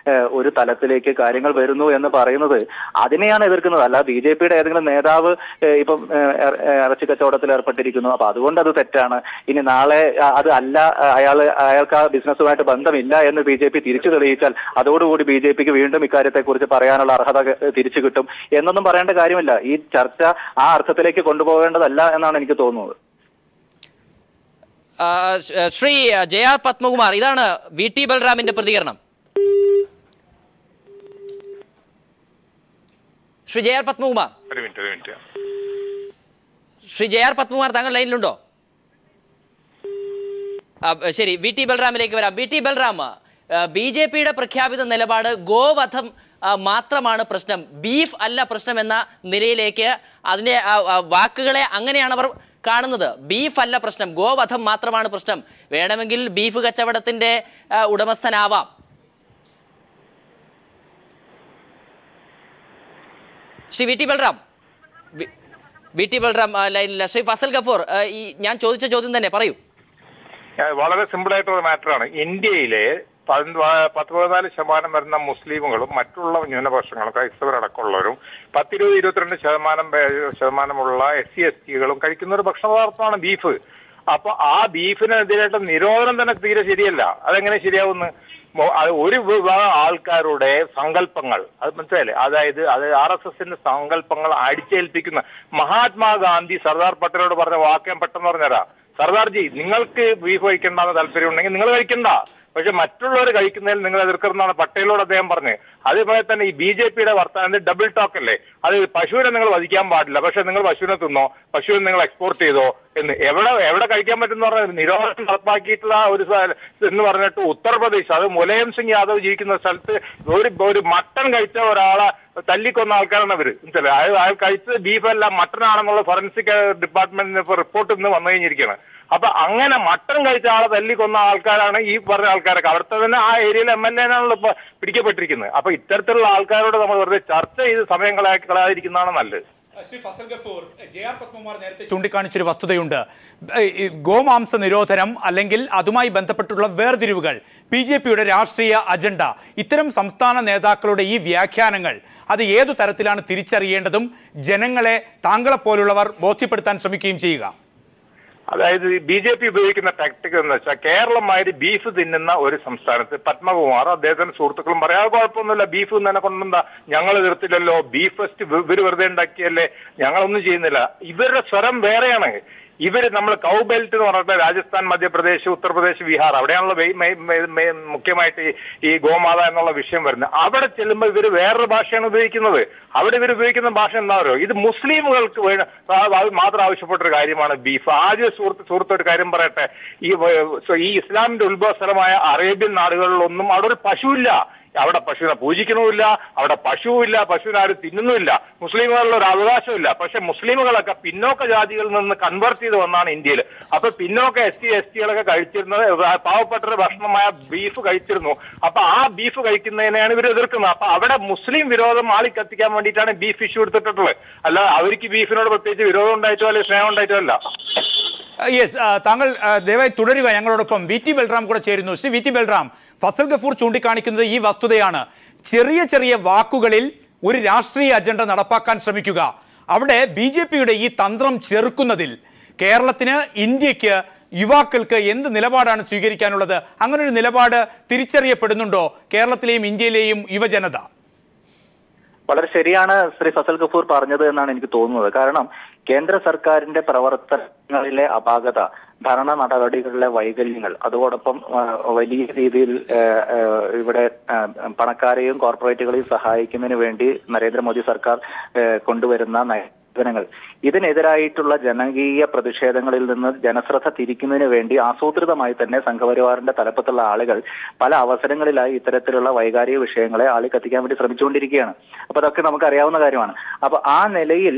[SPEAKER 6] ഒരു തലത്തിലേക്ക് കാര്യങ്ങൾ വരുന്നു എന്ന് പറയുന്നത് അതിനെയാണ് എതിർക്കുന്നത്. അല്ല BJPയുടെ ഏതെങ്കിലും നേതാവ് ഇപ്പം ഇറച്ചി കച്ചവടത്തിൽ ഏർപ്പെട്ടിരിക്കുന്നു, അപ്പൊ അതുകൊണ്ട് അത് തെറ്റാണ്. ഇനി നാളെ അത് അല്ല, അയാൾക്ക് ആ ബിസിനസ്സുമായിട്ട് ബന്ധമില്ല എന്ന് BJP തിരിച്ചു തെളിയിച്ചാൽ അതോടുകൂടി BJPക്ക് വീണ്ടും ഇക്കാര്യത്തെക്കുറിച്ച് പറയാനുള്ള അർഹത തിരിച്ചു കിട്ടും എന്നൊന്നും പറയേണ്ട കാര്യമില്ല. ഈ ചർച്ച ആ അർത്ഥത്തിലേക്ക് കൊണ്ടുപോകേണ്ടതല്ല എന്നാണ് എനിക്ക് തോന്നുന്നത്.
[SPEAKER 1] ശ്രീ JR പത്മകുമാർ, ഇതാണ് VT ബൽറാമിന്റെ പ്രതികരണം. ശ്രീ JR പത്മകുമാർ, ശ്രീ JR പത്മകുമാർ താങ്കൾ ലൈനിലുണ്ടോ? ശരി, VT ബൽറാമിലേക്ക് വരാം. VT ബൽറാം, BJPയുടെ പ്രഖ്യാപിത നിലപാട് ഗോവധം മാത്രമാണ് പ്രശ്നം, ബീഫ് അല്ല പ്രശ്നം എന്ന നിലയിലേക്ക് അതിൻ്റെ വാക്കുകളെ അങ്ങനെയാണ് അവർ കാണുന്നത്. ബീഫ് അല്ല പ്രശ്നം, ഗോവധം മാത്രമാണ് പ്രശ്നം. വേണമെങ്കിൽ ബീഫ് കച്ചവടത്തിൻ്റെ ഉടമസ്ഥനാവാം. ശ്രീ VT ബൽറാം ലൈനില്ല. ശ്രീ ഫസൽ ഗഫൂർ, ഞാൻ ചോദിച്ച ചോദ്യം തന്നെ പറയൂ.
[SPEAKER 5] വളരെ സിമ്പിൾ ആയിട്ടുള്ള മാറ്ററാണ്. ഇന്ത്യയിലെ 14% വരുന്ന മുസ്ലിമുകളും മറ്റുള്ള ന്യൂനപക്ഷങ്ങളും ക്രൈസ്തവരടക്കമുള്ളവരും 10-22% SC STകളും കഴിക്കുന്ന ഒരു ഭക്ഷണപദാർത്ഥമാണ് ബീഫ്. അപ്പൊ ആ ബീഫിനെതിരായിട്ട് നിരോധനം തന്നെ തീരെ ശരിയല്ല. അതെങ്ങനെ ശരിയാവുന്നു? ഒരു വിഭാഗം ആൾക്കാരുടെ സങ്കല്പങ്ങൾ, അത് മനസ്സിലായില്ലേ, അതായത് അത് RSSന്റെ സങ്കല്പങ്ങൾ അടിച്ചേൽപ്പിക്കുന്ന മഹാത്മാഗാന്ധി സർദാർ പട്ടേലോട് പറഞ്ഞ വാക്യം പെട്ടെന്ന് പറഞ്ഞുതരാം. സർദാർജി, നിങ്ങൾക്ക് ബീഫ് കഴിക്കേണ്ടെന്ന് താല്പര്യം ഉണ്ടെങ്കിൽ നിങ്ങൾ കഴിക്കണ്ട, പക്ഷെ മറ്റുള്ളവർ കഴിക്കുന്നതിൽ നിങ്ങൾ എതിർക്കുന്നതാണ് പട്ടേലോട് അദ്ദേഹം പറഞ്ഞത്. അതേപോലെ തന്നെ ഈ BJPയുടെ വർത്തമാനം ഡബിൾ ടോക്ക് അല്ലേ, അത് പശുവിനെ നിങ്ങൾ വധിക്കാൻ പാടില്ല, പക്ഷെ നിങ്ങൾ പശുവിനെ തിന്നോ, പശുവിനെ നിങ്ങൾ എക്സ്പോർട്ട് ചെയ്തോ എന്ന് എവിടെ കഴിക്കാൻ പറ്റുന്ന പറഞ്ഞാൽ നിരോധനം നടപ്പാക്കിയിട്ടുള്ള ഒരു എന്ന് പറഞ്ഞിട്ട് ഉത്തർപ്രദേശ്, അത് മുലായം സിംഗ് യാദവ് ജീവിക്കുന്ന സ്ഥലത്ത് ഒരു മട്ടൺ കഴിച്ച ഒരാളെ തല്ലിക്കൊന്ന ആൾക്കാരാണ് അവര്. അയാൾ കഴിച്ചത് ബീഫല്ല മട്ടനാണെന്നുള്ള ഫോറൻസിക് ഡിപ്പാർട്ട്മെന്റിന് ഇപ്പൊ റിപ്പോർട്ട് ഇന്ന് വന്നു കഴിഞ്ഞിരിക്കുകയാണ്. അപ്പൊ അങ്ങനെ മട്ടൺ കഴിച്ച ആളെ തല്ലിക്കൊന്ന ആൾക്കാരാണ് ഈ പറഞ്ഞ ആൾക്കാരൊക്കെ. അവിടുത്തെ തന്നെ ആ ഏരിയയിലെ MLA ആണല്ലോ ഇപ്പൊ പിടിക്കപ്പെട്ടിരിക്കുന്നത്. അപ്പൊ ഇത്തരത്തിലുള്ള ആൾക്കാരോട് നമ്മൾ വെറുതെ ചർച്ച ചെയ്ത് സമയം കളയാതിരിക്കുന്നതാണ് നല്ലത്.
[SPEAKER 7] ശ്രീ ഫസൽ ഗഫൂർ, JR പത്മകുമാർ നേരത്തെ ചൂണ്ടിക്കാണിച്ചൊരു വസ്തുതയുണ്ട്. ഗോമാംസ നിരോധനം അല്ലെങ്കിൽ അതുമായി ബന്ധപ്പെട്ടുള്ള വേർതിരിവുകൾ, BJPയുടെ രാഷ്ട്രീയ അജണ്ട, ഇത്തരം സംസ്ഥാന നേതാക്കളുടെ ഈ വ്യാഖ്യാനങ്ങൾ അത് ഏതു തരത്തിലാണ് തിരിച്ചറിയേണ്ടതും ജനങ്ങളെ താങ്കളെപ്പോലുള്ളവർ ബോധ്യപ്പെടുത്താൻ ശ്രമിക്കുകയും ചെയ്യുക?
[SPEAKER 5] അതായത് BJP ഉപയോഗിക്കുന്ന ടാക്ടിക് എന്ന് വെച്ചാൽ കേരളമായിട്ട് ബീഫ് തിന്നുന്ന ഒരു സംസ്ഥാനത്ത് പത്മകുമാർ അദ്ദേഹത്തിന്റെ സുഹൃത്തുക്കളും പറയാതെ കുഴപ്പമൊന്നുമില്ല, ബീഫ് തന്നെ കൊണ്ടെന്താ ഞങ്ങൾ എതിർത്തില്ലല്ലോ, ബീഫ് ഫെസ്റ്റ് ഇവര് വെറുതെ ഉണ്ടാക്കിയല്ലേ, ഞങ്ങളൊന്നും ചെയ്യുന്നില്ല. ഇവരുടെ സ്വരം വേറെയാണ്. ഇവര് നമ്മൾ കൗ ബെൽറ്റ് എന്ന് പറഞ്ഞിട്ട് രാജസ്ഥാൻ, മധ്യപ്രദേശ്, ഉത്തർപ്രദേശ്, ബീഹാർ അവിടെയാണല്ലോ മുഖ്യമായിട്ട് ഈ ഗോമാത എന്നുള്ള വിഷയം വരുന്നത്. അവിടെ ചെല്ലുമ്പോൾ ഇവര് വേറൊരു ഭാഷയാണ് ഉപയോഗിക്കുന്നത്. അവിടെ ഇവർ ഉപയോഗിക്കുന്ന ഭാഷ എന്താ പറയുക, ഇത് മുസ്ലിമുകൾക്ക് മാത്രം ആവശ്യപ്പെട്ടൊരു കാര്യമാണ് ബീഫ്. ആദ്യ സുഹൃത്തൊരു കാര്യം പറയട്ടെ, ഈ ഇസ്ലാമിന്റെ ഉത്ഭവ സ്ഥലമായ അറേബ്യൻ നാടുകളിലൊന്നും അവിടെ ഒരു പശുവില്ല. അവിടെ പശുവിനെ പൂജിക്കണമില്ല, അവിടെ പശുവില്ല, പശുവിനെ ആരും തിന്നുന്നുമില്ല, മുസ്ലിമുകളിൽ ഒരു അവകാശമില്ല. പക്ഷെ മുസ്ലിമുകളൊക്കെ പിന്നോക്ക ജാതികളിൽ നിന്ന് കൺവേർട്ട് ചെയ്ത് വന്നാണ് ഇന്ത്യയിൽ. അപ്പൊ പിന്നോക്ക ST-STകളൊക്കെ കഴിച്ചിരുന്നത് പാവപ്പെട്ട ഭക്ഷണമായ ബീഫ് കഴിച്ചിരുന്നു. അപ്പൊ ആ ബീഫ് കഴിക്കുന്നതിനെയാണ് ഇവർ എതിർക്കുന്നത്. അപ്പൊ അവിടെ മുസ്ലിം വിരോധം ആളിക്കത്തിക്കാൻ വേണ്ടിയിട്ടാണ് ബീഫ് ഇഷ്യൂ എടുത്തിട്ടുള്ളത്. അല്ല അവർക്ക് ബീഫിനോട് പ്രത്യേകിച്ച് വിരോധം ഉണ്ടായിട്ടോ അല്ലെ സ്നേഹം ഉണ്ടായിട്ടോ അല്ല.
[SPEAKER 7] യെസ്, താങ്കൾ ദയവായി തുടരുക. ഞങ്ങളോടൊപ്പം VT ബൽറാം കൂടെ ചേരുന്നു. ശ്രീ VT ബൽറാം, ഫസൽ ഗഫൂർ ചൂണ്ടിക്കാണിക്കുന്നത് ഈ വസ്തുതയാണ്. ചെറിയ ചെറിയ വാക്കുകളിൽ ഒരു രാഷ്ട്രീയ അജണ്ട നടപ്പാക്കാൻ ശ്രമിക്കുക. അവിടെ BJPയുടെ ഈ തന്ത്രം ചെറുക്കുന്നതിൽ കേരളത്തിന്, ഇന്ത്യക്ക്, യുവാക്കൾക്ക് എന്ത് നിലപാടാണ് സ്വീകരിക്കാനുള്ളത്? അങ്ങനെ ഒരു നിലപാട് തിരിച്ചറിയപ്പെടുന്നുണ്ടോ കേരളത്തിലെയും ഇന്ത്യയിലെയും യുവജനത?
[SPEAKER 6] വളരെ ശരിയാണ് ശ്രീ ഫസൽ ഗഫൂർ പറഞ്ഞത് എന്നാണ് എനിക്ക് തോന്നുന്നത്. കാരണം കേന്ദ്ര സർക്കാരിന്റെ പ്രവർത്തനങ്ങളിലെ അപാകത, ഭരണ നടപടികളിലെ വൈകല്യങ്ങൾ, അതോടൊപ്പം വലിയ രീതിയിൽ ഇവിടെ പണക്കാരെയും കോർപ്പറേറ്റുകളെയും സഹായിക്കുന്നതിന് വേണ്ടി നരേന്ദ്രമോദി സർക്കാർ കൊണ്ടുവരുന്ന നയങ്ങൾ, ഇതിനെതിരായിട്ടുള്ള ജനകീയ പ്രതിഷേധങ്ങളിൽ നിന്ന് ജനശ്രദ്ധ തിരിക്കുന്നതിന് വേണ്ടി ആസൂത്രിതമായി തന്നെ സംഘപരിവാറിന്റെ തലപ്പത്തുള്ള ആളുകൾ പല അവസരങ്ങളിലായി ഇത്തരത്തിലുള്ള വൈകാരിക വിഷയങ്ങളെ ആളിക്കത്തിക്കാൻ വേണ്ടി ശ്രമിച്ചുകൊണ്ടിരിക്കുകയാണ്. അപ്പൊ അതൊക്കെ നമുക്ക് അറിയാവുന്ന കാര്യമാണ്. അപ്പൊ ആ നിലയിൽ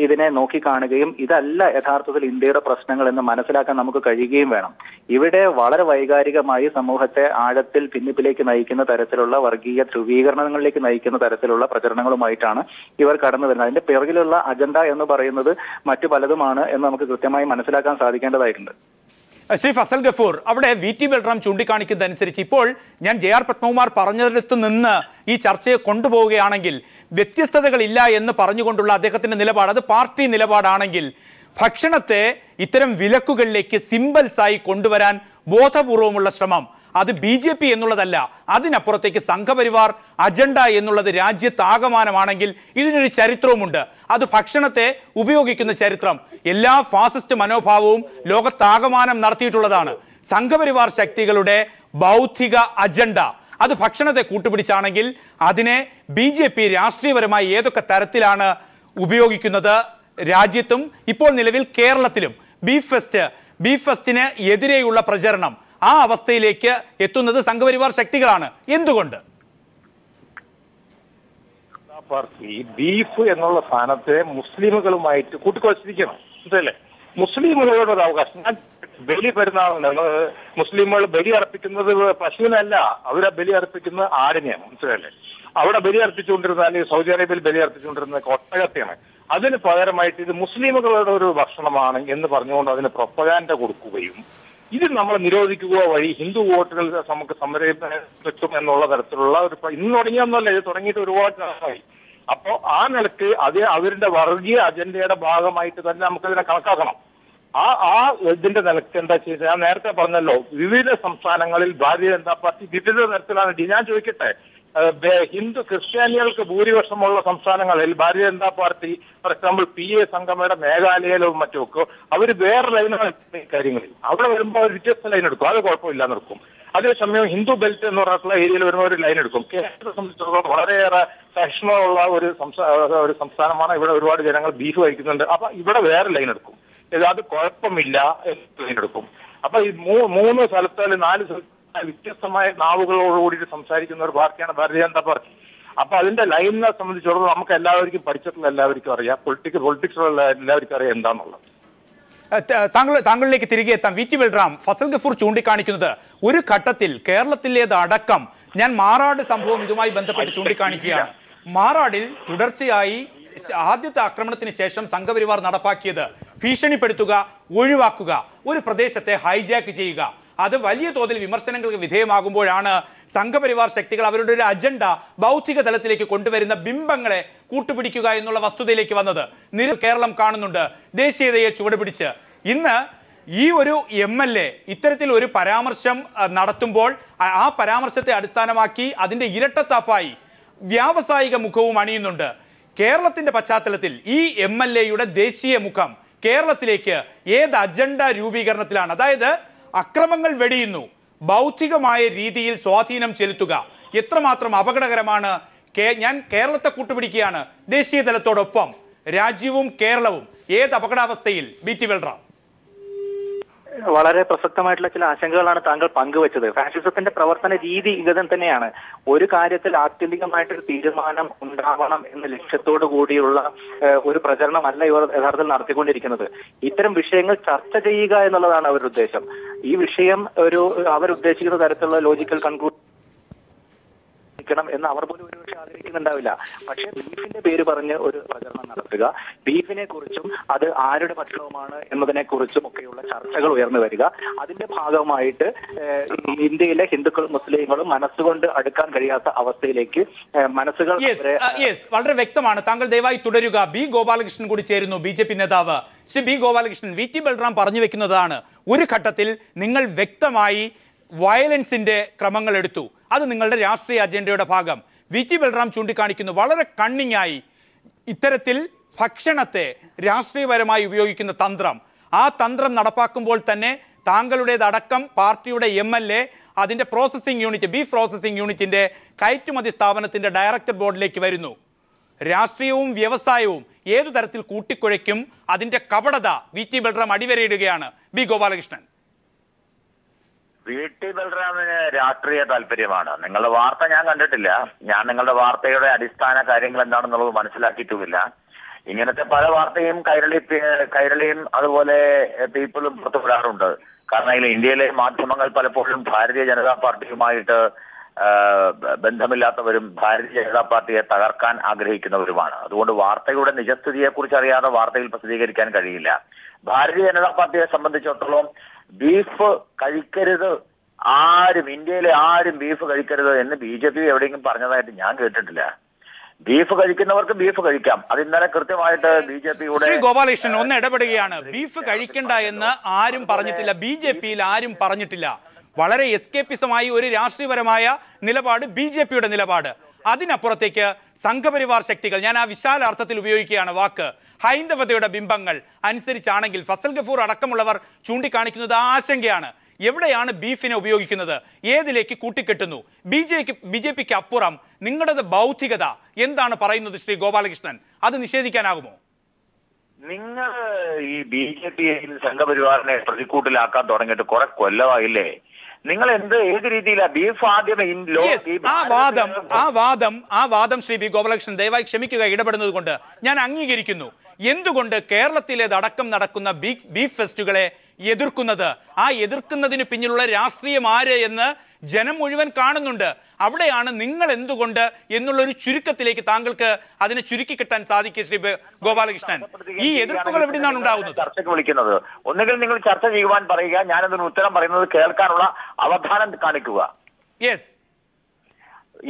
[SPEAKER 6] ഇതിനെ നോക്കിക്കാണുകയും ഇതല്ല യഥാർത്ഥത്തിൽ ഇന്ത്യയുടെ പ്രശ്നങ്ങൾ എന്ന് മനസ്സിലാക്കാൻ നമുക്ക് കഴിയുകയും വേണം. ഇവിടെ വളരെ വൈകാരികമായി സമൂഹത്തെ ആഴത്തിൽ ഭിന്നിപ്പിലേക്ക് നയിക്കുന്ന തരത്തിലുള്ള വർഗീയ ധ്രുവീകരണങ്ങളിലേക്ക് നയിക്കുന്ന തരത്തിലുള്ള പ്രചരണങ്ങളുമായിട്ടാണ് ഇവർ കടന്നു വരുന്നത്. അതിന്റെ പിറകിലുള്ള അജണ്ട എന്ന് പറയുന്നത് മറ്റു പലതുമാണ് എന്ന് നമുക്ക് കൃത്യമായി മനസ്സിലാക്കാൻ സാധിക്കേണ്ടതായിട്ടുണ്ട്.
[SPEAKER 7] ശ്രീ ഫസൽ ഗഫൂർ, അവിടെ VT ബൽറാം ചൂണ്ടിക്കാണിക്കുന്നതനുസരിച്ച് ഇപ്പോൾ ഞാൻ JR പത്മകുമാർ പറഞ്ഞിടത്ത് നിന്ന് ഈ ചർച്ചയെ കൊണ്ടുപോവുകയാണെങ്കിൽ വ്യത്യസ്തതകളില്ല എന്ന് പറഞ്ഞുകൊണ്ടുള്ള അദ്ദേഹത്തിന്റെ നിലപാട്, അത് പാർട്ടി നിലപാടാണെങ്കിൽ ഭക്ഷണത്തെ ഇത്തരം വിലക്കുകളിലേക്ക് സിംബൽസായി കൊണ്ടുവരാൻ ബോധപൂർവമുള്ള ശ്രമം അത് BJP എന്നുള്ളതല്ല, അതിനപ്പുറത്തേക്ക് സംഘപരിവാർ അജണ്ട എന്നുള്ളത് രാജ്യത്താകമാനമാണെങ്കിൽ ഇതിനൊരു ചരിത്രവുമുണ്ട്. അത് ഭക്ഷണത്തെ ഉപയോഗിക്കുന്ന ചരിത്രം എല്ലാ ഫാസിസ്റ്റ് മനോഭാവവും ലോകത്താകമാനം നടത്തിയിട്ടുള്ളതാണ്. സംഘപരിവാർ ശക്തികളുടെ ബൗദ്ധിക അജണ്ട അത് ഭക്ഷണത്തെ കൂട്ടുപിടിച്ചാണെങ്കിൽ അതിനെ BJP രാഷ്ട്രീയപരമായി ഏതൊക്കെ തരത്തിലാണ് ഉപയോഗിക്കുന്നത് രാജ്യത്തും ഇപ്പോൾ നിലവിൽ കേരളത്തിലും ബീഫ് ഫെസ്റ്റിന് എതിരെയുള്ള പ്രചരണം ആ അവസ്ഥയിലേക്ക് എത്തുന്നത് സംഘപരിവാർ ശക്തികളാണ്. എന്തുകൊണ്ട്?
[SPEAKER 5] പാർട്ടി ബീഫ് എന്നുള്ള സ്ഥാനത്തെ മുസ്ലിമുകളുമായിട്ട് കൂട്ടിക്കുഴച്ചിരിക്കണം, മനസ്സിലല്ലേ? മുസ്ലിമുകളുടെ ഒരു അവകാശം. ഞാൻ ബലി പെരുന്നാളാണ്, മുസ്ലിമുകൾ ബലി അർപ്പിക്കുന്നത് പശുവിനല്ല, അവരെ ബലി അർപ്പിക്കുന്നത് ആടിനെയാണ്, മനസ്സിലല്ലേ? അവിടെ ബലി അർപ്പിച്ചുകൊണ്ടിരുന്ന, അല്ലെങ്കിൽ സൗദി അറേബ്യയിൽ ബലി അർപ്പിച്ചുകൊണ്ടിരുന്ന ഒട്ടകത്തെയാണ്. അതിന് പകരമായിട്ട് ഇത് മുസ്ലിമുകളുടെ ഒരു ഭക്ഷണമാണ് എന്ന് പറഞ്ഞുകൊണ്ട് അതിന് പ്രൊപ്പഗാൻഡ കൊടുക്കുകയും ഇത് നമ്മൾ നിരോധിക്കുക വഴി ഹിന്ദു വോട്ടുകൾ നമുക്ക് സംരക്ഷിക്കും എന്നുള്ള തരത്തിലുള്ള ഒരു, ഇന്ന് തുടങ്ങിയൊന്നുമല്ല, ഇത് തുടങ്ങിയിട്ട് ഒരുപാട് കാലമായി. അപ്പോ ആ നിലക്ക് അത് അവരുടെ വർഗീയ അജണ്ടയുടെ ഭാഗമായിട്ട് തന്നെ നമുക്കതിനെ കണക്കാക്കണം. ആ ഇതിന്റെ നിലക്ക് എന്താ ചെയ്തത്? ഞാൻ നേരത്തെ പറഞ്ഞല്ലോ, വിവിധ സംസ്ഥാനങ്ങളിൽ ഭാരതീയ ജനതാ പാർട്ടി വിവിധ തരത്തിലാണ്. ഞാൻ ചോദിക്കട്ടെ, ഹിന്ദു ക്രിസ്ത്യാനികൾക്ക് ഭൂരിപക്ഷമുള്ള സംസ്ഥാനങ്ങളിൽ Bharatiya Janata party, for example PA സംഗമയുടെ മേഘാലയയിലും മറ്റുമൊക്കെ അവർ വേറെ ലൈനാണ് കാര്യങ്ങളിൽ. അവിടെ വരുമ്പോൾ അവർ വ്യത്യസ്ത ലൈൻ എടുക്കും, അത് കുഴപ്പമില്ലാന്ന് എടുക്കും. അതേസമയം ഹിന്ദു ബെൽറ്റ് എന്ന് പറഞ്ഞിട്ടുള്ള ഏരിയയിൽ വരുന്ന ഒരു ലൈൻ എടുക്കും. കേരളത്തെ സംബന്ധിച്ചിടത്തോളം വളരെയേറെ സഹിഷ്ണുള്ള ഒരു സംസ്ഥാനമാണ്. ഇവിടെ ഒരുപാട് ജനങ്ങൾ ബീഫ് കഴിക്കുന്നുണ്ട്. അപ്പൊ ഇവിടെ വേറെ ലൈൻ എടുക്കും. അത് കുഴപ്പമില്ല ലൈൻ എടുക്കും. അപ്പൊ ഈ മൂന്ന് സ്ഥലത്ത് അല്ലെങ്കിൽ 4 സ്ഥലത്ത് വ്യത്യസ്തമായ നാവുകളോടുകൂടിയിട്ട് സംസാരിക്കുന്ന ഒരു പാർട്ടിയാണ് ഭാരതീയ ജനതാ പാർട്ടി. അപ്പൊ അതിന്റെ ലൈനിനെ സംബന്ധിച്ചിടത്തോളം നമുക്ക് എല്ലാവർക്കും പഠിച്ചിട്ടുള്ള എല്ലാവർക്കും അറിയാം, പൊളിറ്റിക്സുള്ള എല്ലാവർക്കും അറിയാം എന്താണെന്നുള്ളത്.
[SPEAKER 7] താങ്കളിലേക്ക് തിരികെ എത്താം. VT ബൽറാം, ഫസൽ ഗഫൂർ ചൂണ്ടിക്കാണിക്കുന്നത് ഒരു ഘട്ടത്തിൽ കേരളത്തിലേതടക്കം, ഞാൻ മാറാട് സംഭവം ഇതുമായി ബന്ധപ്പെട്ട് ചൂണ്ടിക്കാണിക്കുകയാണ്. മാറാടിൽ തുടർച്ചയായി ആദ്യത്തെ ആക്രമണത്തിന് ശേഷം സംഘപരിവാർ നടപ്പാക്കിയത് ഭീഷണിപ്പെടുത്തുക, ഒഴിവാക്കുക, ഒരു പ്രദേശത്തെ ഹൈജാക്ക് ചെയ്യുക. അത് വലിയ തോതിൽ വിമർശനങ്ങൾക്ക് വിധേയമാകുമ്പോഴാണ് സംഘപരിവാർ ശക്തികൾ അവരുടെ ഒരു അജണ്ട ഭൗതിക തലത്തിലേക്ക് കൊണ്ടുവരുന്ന ബിംബങ്ങളെ കൂട്ടുപിടിക്കുക എന്നുള്ള വസ്തുതയിലേക്ക് വന്നത്. കേരളം കാണുന്നുണ്ട് ദേശീയതയെ ചുവടുപിടിച്ച്. ഇന്ന് ഈ ഒരു MLA ഇത്തരത്തിൽ ഒരു പരാമർശം നടത്തുമ്പോൾ ആ പരാമർശത്തെ അടിസ്ഥാനമാക്കി അതിൻ്റെ ഇരട്ടത്താപ്പായി വ്യാവസായിക മുഖവും അണിയുന്നുണ്ട്. കേരളത്തിന്റെ പശ്ചാത്തലത്തിൽ ഈ MLAയുടെ ദേശീയ മുഖം കേരളത്തിലേക്ക് ഏത് അജണ്ട രൂപീകരണത്തിലാണ്? അതായത് അക്രമങ്ങൾ വെടിയുന്നു, ഭൗതികമായ രീതിയിൽ സ്വാധീനം ചെലുത്തുക എത്രമാത്രം അപകടകരമാണ്. ഞാൻ കേരളത്തെ കൂട്ടുപിടിക്കുകയാണ് ദേശീയ തലത്തോടൊപ്പം, രാജ്യവും കേരളവും ഏത് അപകടാവസ്ഥയിൽ? VT ബൽറാം.
[SPEAKER 6] വളരെ പ്രസക്തമായിട്ടുള്ള ചില ആശങ്കകളാണ് താങ്കൾ പങ്കുവച്ചത്. ഫാഷിസത്തിന്റെ പ്രവർത്തന രീതി ഇത് തന്നെയാണ്. ഒരു കാര്യത്തിൽ ആത്യന്തികമായിട്ടൊരു തീരുമാനം ഉണ്ടാവണം എന്ന ലക്ഷ്യത്തോടു കൂടിയുള്ള ഒരു പ്രചരണമല്ല ഇവർ യഥാർത്ഥത്തിൽ നടത്തിക്കൊണ്ടിരിക്കുന്നത്. ഇത്തരം വിഷയങ്ങൾ ചർച്ച ചെയ്യുക എന്നുള്ളതാണ് അവരുടെ ഉദ്ദേശം. ഈ വിഷയം അവരുദ്ദേശിക്കുന്ന തരത്തിലുള്ള ലോജിക്കൽ കൺക്ലൂഷൻ എന്ന് അവർ പോലും ഒരുപക്ഷെ ആഗ്രഹിക്കുന്നുണ്ടാവില്ല. പക്ഷെ ബീഫിന്റെ പേര് പറഞ്ഞ് ഒരു പ്രചരണം നടത്തുക, ബീഫിനെ കുറിച്ചും അത് ആരുടെ ഭക്ഷണവുമാണ് എന്നതിനെ കുറിച്ചും ഒക്കെയുള്ള ചർച്ചകൾ ഉയർന്നു വരിക, അതിന്റെ ഭാഗമായിട്ട് ഇന്ത്യയിലെ ഹിന്ദുക്കളും മുസ്ലിങ്ങളും മനസ്സുകൊണ്ട് അടുക്കാൻ കഴിയാത്ത അവസ്ഥയിലേക്ക് മനസ്സുകൾ
[SPEAKER 7] വളരെ വ്യക്തമാണ്. താങ്കൾ ദയവായി തുടരുക. ബി ഗോപാലകൃഷ്ണൻ കൂടി ചേരുന്നു, BJP നേതാവ്. ശ്രീ ബി ഗോപാലകൃഷ്ണൻ, VT ബൽറാം പറഞ്ഞു വെക്കുന്നതാണ് ഒരു ഘട്ടത്തിൽ നിങ്ങൾ വ്യക്തമായി വയലൻസിന്റെ ക്രമങ്ങൾ എടുത്തു, അത് നിങ്ങളുടെ രാഷ്ട്രീയ അജണ്ടയുടെ ഭാഗം. VT ബൽറാം ചൂണ്ടിക്കാണിക്കുന്നു വളരെ കണ്ണിങ്ങായി ഇത്തരത്തിൽ ഭക്ഷണത്തെ രാഷ്ട്രീയപരമായി ഉപയോഗിക്കുന്ന തന്ത്രം. ആ തന്ത്രം നടപ്പാക്കുമ്പോൾ തന്നെ താങ്കളുടേതടക്കം പാർട്ടിയുടെ MLA അതിൻ്റെ പ്രോസസ്സിംഗ് യൂണിറ്റ്, ബീഫ് പ്രോസസ്സിംഗ് യൂണിറ്റിൻ്റെ കയറ്റുമതി സ്ഥാപനത്തിൻ്റെ ഡയറക്ടർ ബോർഡിലേക്ക് വരുന്നു. രാഷ്ട്രീയവും വ്യവസായവും ഏതു തരത്തിൽ കൂട്ടിക്കുഴയ്ക്കും അതിൻ്റെ കപടത VT ബൽറാം അടിവരയിടുകയാണ്. ബി ഗോപാലകൃഷ്ണൻ.
[SPEAKER 8] VT ബൽറാമിന് രാഷ്ട്രീയ താല്പര്യമാണ്. നിങ്ങളുടെ വാർത്ത ഞാൻ കണ്ടിട്ടില്ല. ഞാൻ നിങ്ങളുടെ വാർത്തയുടെ അടിസ്ഥാന കാര്യങ്ങൾ എന്താണെന്നുള്ളത് മനസ്സിലാക്കിയിട്ടുമില്ല. ഇങ്ങനത്തെ പല വാർത്തയും കൈരളിയും അതുപോലെ പീപ്പിളും പുറത്തുവിടാറുണ്ട്. കാരണം ഇന്ത്യയിലെ മാധ്യമങ്ങൾ പലപ്പോഴും ഭാരതീയ ജനതാ പാർട്ടിയുമായിട്ട് ബന്ധമില്ലാത്തവരും ഭാരതീയ ജനതാ പാർട്ടിയെ തകർക്കാൻ ആഗ്രഹിക്കുന്നവരുമാണ്. അതുകൊണ്ട് വാർത്തയുടെ നിജസ്ഥിതിയെക്കുറിച്ച് അറിയാതെ വാർത്തയിൽ പ്രസിദ്ധീകരിക്കാൻ കഴിയില്ല. ഭാരതീയ ജനതാ പാർട്ടിയെ സംബന്ധിച്ചിടത്തോളം ബീഫ് കഴിക്കരുത്, ഇന്ത്യയിലെ ആരും ബീഫ് കഴിക്കരുത് എന്ന് BJP എവിടെയെങ്കിലും പറഞ്ഞതായിട്ട് ഞാൻ കേട്ടിട്ടില്ല. ബീഫ് കഴിക്കുന്നവർക്ക് ബീഫ് കഴിക്കാം. അത് ഇന്നലെ കൃത്യമായിട്ട് BJPയുടെ
[SPEAKER 7] ശ്രീ ഗോപാലകൃഷ്ണൻ ഒന്ന് ഇടപെടുകയാണ്. ബീഫ് കഴിക്കണ്ട എന്ന് ആരും പറഞ്ഞിട്ടില്ല, BJPയിൽ ആരും പറഞ്ഞിട്ടില്ല. വളരെ എസ്കേപ്പിസമായി ഒരു രാഷ്ട്രീയപരമായ നിലപാട് BJPയുടെ നിലപാട്. അതിനപ്പുറത്തേക്ക് സംഘപരിവാർ ശക്തികൾ, ഞാൻ ആ വിശാല അർത്ഥത്തിൽ ഉപയോഗിക്കുകയാണ് വാക്ക്, ഹൈന്ദവതയുടെ ബിംബങ്ങൾ അനുസരിച്ചാണെങ്കിൽ ഫസൽ ഗഫൂർ അടക്കമുള്ളവർ ചൂണ്ടിക്കാണിക്കുന്നത് ആശങ്കയാണ്. എവിടെയാണ് ബീഫിനെ ഉപയോഗിക്കുന്നത്, ഏതിലേക്ക് കൂട്ടിക്കെട്ടുന്നു? BJPക്ക് അപ്പുറം നിങ്ങളുടെ ബൗദ്ധികത എന്താണ് പറയുന്നത് ശ്രീ ഗോപാലകൃഷ്ണൻ? അത് നിഷേധിക്കാനാകുമോ?
[SPEAKER 8] നിങ്ങൾ ഈ BJP സംഘപരിവാറിനെ പ്രതിക്കൂട്ടിലാക്കാൻ തുടങ്ങിയിട്ട് കുറെ കൊല്ലമായില്ലേ? നിങ്ങൾ ഏത് രീതിയിലാണ് ബീഫ് ആദ്യം
[SPEAKER 7] ആ വാദം ശ്രീ ബി ഗോപാലകൃഷ്ണൻ ദയവായി ക്ഷമിക്കുക ഇടപെടുന്നത് കൊണ്ട് ഞാൻ അംഗീകരിക്കുന്നു. എന്തുകൊണ്ട് കേരളത്തിലേതടക്കം നടക്കുന്ന ബീഫ് ഫെസ്റ്റുകളെ എതിർക്കുന്നത്? ആ എതിർക്കുന്നതിന് പിന്നിലുള്ള രാഷ്ട്രീയം ആര് എന്ന് ജനം മുഴുവൻ കാണുന്നുണ്ട്. അവിടെയാണ് നിങ്ങൾ എന്തുകൊണ്ട് എന്നുള്ളൊരു ചുരുക്കത്തിലേക്ക് താങ്കൾക്ക് അതിനെ ചുരുക്കി കിട്ടാൻ സാധിക്കുക ശ്രീ ഗോപാലകൃഷ്ണൻ. ഈ എതിർപ്പുകൾ എവിടെ നിന്നാണ് ഉണ്ടാകുന്നത്?
[SPEAKER 8] ചർച്ചയ്ക്ക് വിളിക്കുന്നത് ഒന്നുകിൽ നിങ്ങൾ ചർച്ച ചെയ്യുവാൻ പറയുക, ഞാനതിന് ഉത്തരം പറയുന്നത് കേൾക്കാനുള്ള അവധാനം കാണിക്കുക.
[SPEAKER 7] യെസ്,